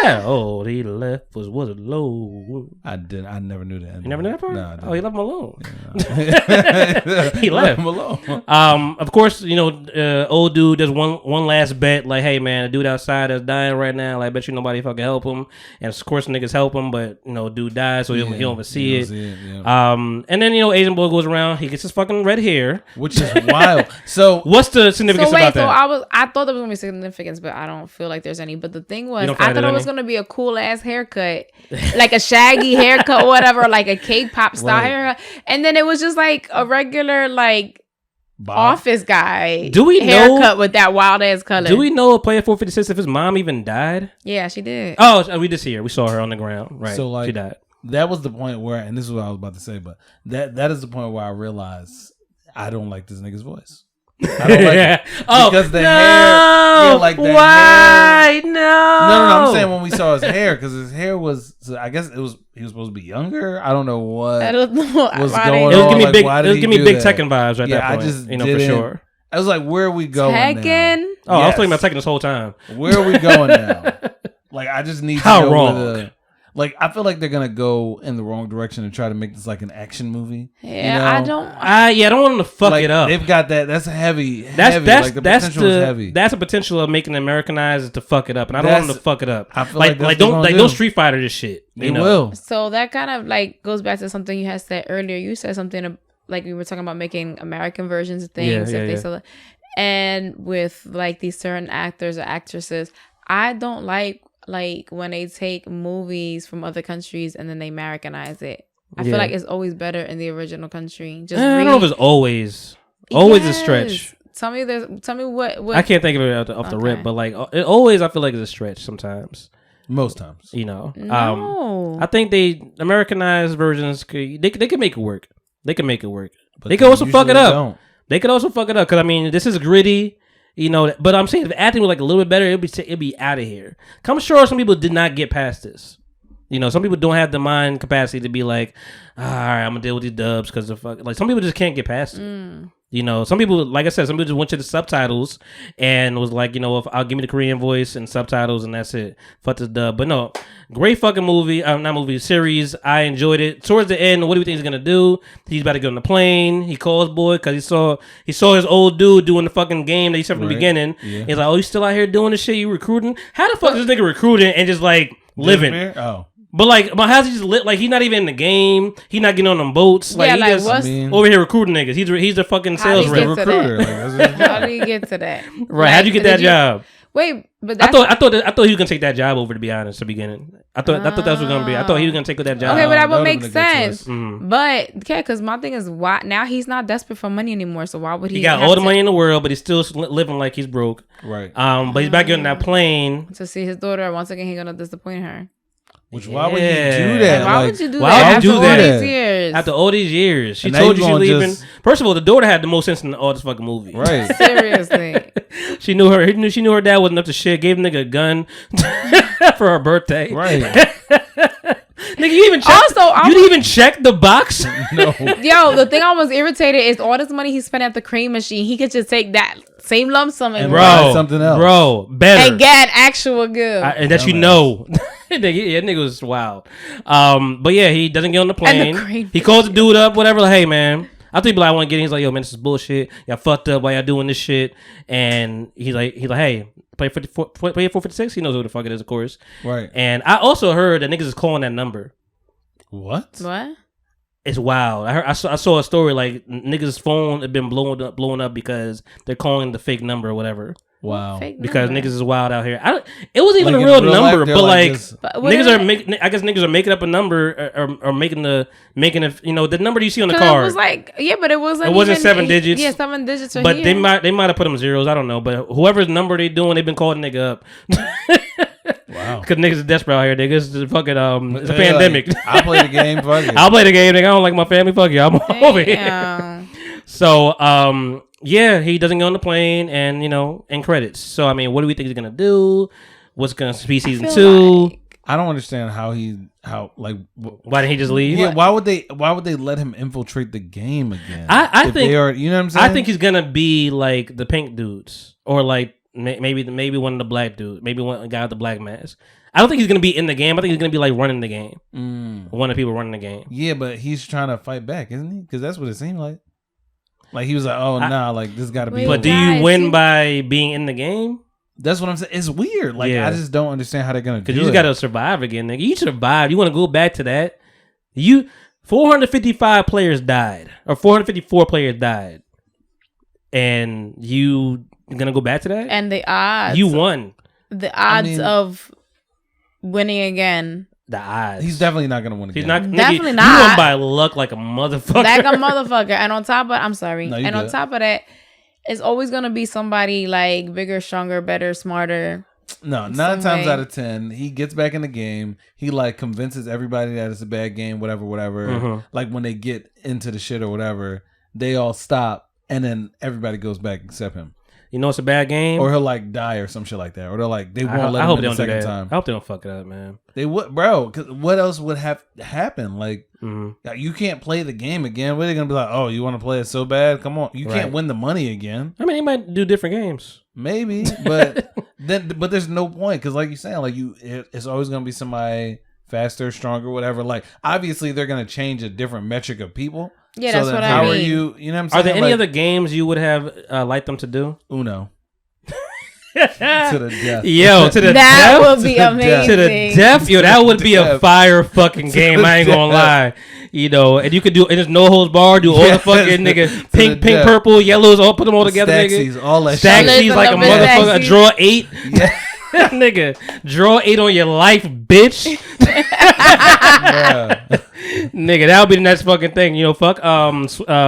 B: that? Oh, he left was low.
C: I never knew that.
B: You never knew that part?
C: No,
B: oh, he left him alone.
C: Yeah.
B: He left him alone. Of course, old dude does one last bet. Like, hey man, the dude outside is dying right now. Like, I bet you nobody fucking help him. And of course, niggas help him, but dude dies, so he don't even see it. Yeah. And then Asian boy goes around. He gets his fucking red hair,
C: which is wild. So
B: what's the significance about that?
D: So I thought there was gonna be significance, but I don't feel like there's any. But the thing was, I thought it was gonna be a cool ass haircut, like a shaggy haircut or whatever, like a K-pop style haircut, and then it was just like a regular like office guy.
B: Do we
D: haircut with that wild ass color?
B: Do we know a player 456 if his mom even died?
D: Yeah, she did.
B: Oh, we just see her. We saw her on the ground. Right.
C: So like
B: she died.
C: That was the point where, and this is what I was about to say, but that is the point where I realized I don't like this nigga's voice. I don't like it. Because the hair, like the
B: why?
C: hair.
B: No,
C: I'm saying when we saw his hair, because his hair was, I guess he was supposed to be younger. I don't know what.
D: I don't know
C: was going on.
B: It was giving me big Tekken vibes right there.
C: I just
B: for sure.
C: I was like, where are we going
D: Tekken?
C: now?
B: Oh, I was thinking about Tekken this whole time.
C: Where are we going now? Like, I just need to
B: How
C: go
B: wrong?
C: Like, I feel like they're gonna go in the wrong direction and try to make this like an action movie.
D: Yeah, I don't.
B: I don't want them to fuck it up.
C: They've got that. That's heavy.
B: That's
C: like the potential is heavy.
B: That's a potential of making it Americanized to fuck it up, and I don't want them to fuck it up.
C: I feel
B: don't Street Fighter this shit.
C: They will.
D: So that kind of like goes back to something you had said earlier. You said something like we were talking about making American versions of things. And with like these certain actors or actresses, I don't like when they take movies from other countries and then they Americanize it. I feel like it's always better in the original country.
B: I don't know if it's always a stretch.
D: Tell me what
B: I can't think of it off the rip, but like it always, I feel like it's a stretch sometimes.
C: Most times,
D: No.
B: I think they Americanized versions they can make it work. They can make it work. But they can also fuck it up. They could also fuck it up because this is gritty. But I'm saying if the acting was like a little bit better, it'd be out of here. I'm sure some people did not get past this. Some people don't have the mind capacity to be like, all right, I'm gonna deal with these dubs because of fuck. Like some people just can't get past it. Some people, like I said, some people just went to the subtitles and was like, if I'll give me the Korean voice and subtitles and that's it. Fuck this dub. But no, great fucking movie. Not movie, series. I enjoyed it. Towards the end, what do you think he's gonna do? He's about to get on the plane. He calls boy because he saw his old dude doing the fucking game that he said from the beginning. Yeah. He's like, oh, you still out here doing this shit? You recruiting? How the fuck is this nigga recruiting and just like living?
C: Oh.
B: But how's he just lit? Like he not even in the game. He not getting on them boats. Like he just over here recruiting niggas. He's the fucking sales rep.
C: Recruiter.
D: How do you get to that?
B: Right? How'd you get that job?
D: Wait, but
B: I thought he was gonna take that job over. To be honest, at the beginning, I thought that was gonna be. I thought he was gonna take that job.
D: Okay, but that would make sense. But because my thing is, why now he's not desperate for money anymore? So why would he?
B: He got all the money in the world, but he's still living like he's broke.
C: Right.
B: But he's back getting that plane
D: to see his daughter. Once again, he's gonna disappoint her.
C: Why would you do that?
D: Why would you do
B: that?
D: After all these years?
B: After all these years. She told you she's leaving. First of all, the daughter had the most sense in all this fucking movie.
C: Right.
D: Seriously.
B: She knew her dad wasn't up to shit. Gave nigga a gun for her birthday.
C: Right.
B: Nigga, you didn't even check the box?
C: No.
D: Yo, the thing I was irritated is all this money he spent at the cream machine. He could just take that same lump sum and
C: buy something else.
B: Bro, better.
D: And get actual good.
B: And that nigga was wild. But yeah, he doesn't get on the plane. He calls the dude up, whatever, like, hey man. I think I want to get in. He's like, yo man, this is bullshit. Y'all fucked up while y'all doing this shit. And he's like, hey, play 456. He knows who the fuck it is, of course.
C: Right.
B: And I also heard that niggas is calling that number.
C: What?
B: It's wild. I saw a story like niggas' phone had been blowing up because they're calling the fake number or whatever.
C: Wow.
B: Because niggas is wild out here. It wasn't even a real number, but like niggas are making up a number or making it. The number you see on the card.
D: It was like
B: but it wasn't 7 digits.
D: Yeah, 7 digits.
B: But they might have put them zeros. I don't know. But whoever's number they doing, they've been calling nigga up.
C: Wow.
B: Because niggas is desperate out here. Niggas is fucking it's a pandemic.
C: I play the game. Fuck it.
B: I'll play the game. Nigga, I don't like my family. Fuck you. I'm over here. So yeah, he doesn't go on the plane and end credits. So I mean, what do we think he's gonna do? What's gonna be season 2?
C: I don't understand
B: why didn't he just leave?
C: Yeah, why would they let him infiltrate the game again?
B: I think
C: they are, you know what I'm saying?
B: I think he's gonna be like the pink dudes or like maybe one of the black dudes, maybe one guy with the black mask. I don't think he's gonna be in the game. I think he's gonna be like running the game. One of the people running the game.
C: Yeah, but he's trying to fight back, isn't he? Because that's what it seemed like. Like he was like, "Oh, nah, like this got to be."
B: But do you win by being in the game?
C: That's what I'm saying. It's weird. Like I just don't understand how they're gonna do it.
B: Because you just gotta survive again, nigga. You survived. You want to go back to that? 455 players died, or 454 players died, and you gonna go back to that?
D: And the odds,
B: you won.
D: The odds of winning again.
B: The odds.
C: He's definitely not gonna win again.
B: He's not
D: definitely not.
B: You won by luck, like a motherfucker.
D: Like a motherfucker. And on top of, I'm sorry.
C: No,
D: and on top of that, it's always gonna be somebody like bigger, stronger, better, smarter.
C: No, 9 times out of 10, he gets back in the game. He like convinces everybody that it's a bad game, whatever. Mm-hmm. Like when they get into the shit or whatever, they all stop, and then everybody goes back except him.
B: You know it's a bad game,
C: or he'll like die or some shit like that, or they're like they won't let him in the second time.
B: I hope they don't fuck it up, man.
C: They would, bro. Cause what else would have happened? Like you can't play the game again. What are they gonna be like? Oh, you want to play it so bad? Come on, you can't win the money again.
B: I mean, they might do different games,
C: maybe, but but there's no point because, like you're saying, like it's always gonna be somebody faster, stronger, whatever. Like obviously they're gonna change a different metric of people.
D: Yeah, so that's what I mean.
C: How are you? You know what I'm saying?
B: Are there any other games you would have liked them to do?
C: Uno. To the death.
B: Yo, to the
D: that
B: death.
D: Would be amazing.
B: To the death. Yo, that would be a fire fucking game. I ain't gonna lie. You know, and you could do, and there's no holds bar, do all the fucking nigga pink, purple, yellows, all put them all together,
C: Stacksies,
B: nigga.
C: All that
B: Stacksies like a motherfucker. Draw 8.
C: Yeah.
B: Nigga, draw 8 on your life, bitch. Nigga, that would be the next fucking thing. You know, fuck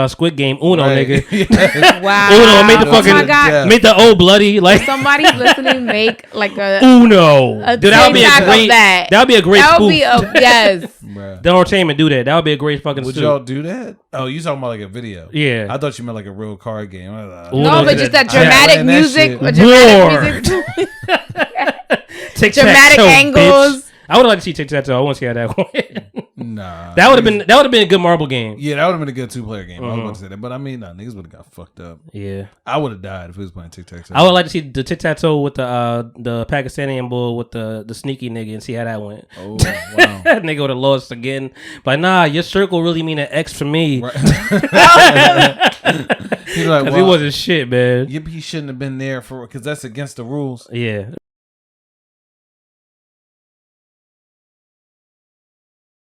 B: Squid Game Uno, nigga.
D: Yes. Wow.
B: Uno, make the fucking make the old bloody like
D: somebody's listening. Make like a
B: Uno. Dude, that would be a great. That would be a great.
D: That would be a yes.
B: The entertainment do that. That would be a great fucking.
C: Would y'all do that? Oh, you talking about like a video?
B: Yeah.
C: I thought you meant like a real card game.
D: No, but just that dramatic music. Dramatic angles.
B: Bitch. I would like to see tic-tac-toe. I want to see how that went.
C: Nah,
B: that would have been a good marble game.
C: Yeah, that would have been a good 2-player game. I was about to say that, but I mean, niggas would have got fucked up.
B: Yeah,
C: I would have died if we was playing tic-tac-toe.
B: I would like to see the tic-tac-toe with the Pakistani bull with the sneaky nigga and see how that went.
C: Oh wow,
B: that nigga would have lost again. But nah, your circle really mean an X for me.
C: Right.
B: He's like, he wasn't shit, man.
C: He shouldn't have been there because that's against the rules.
B: Yeah.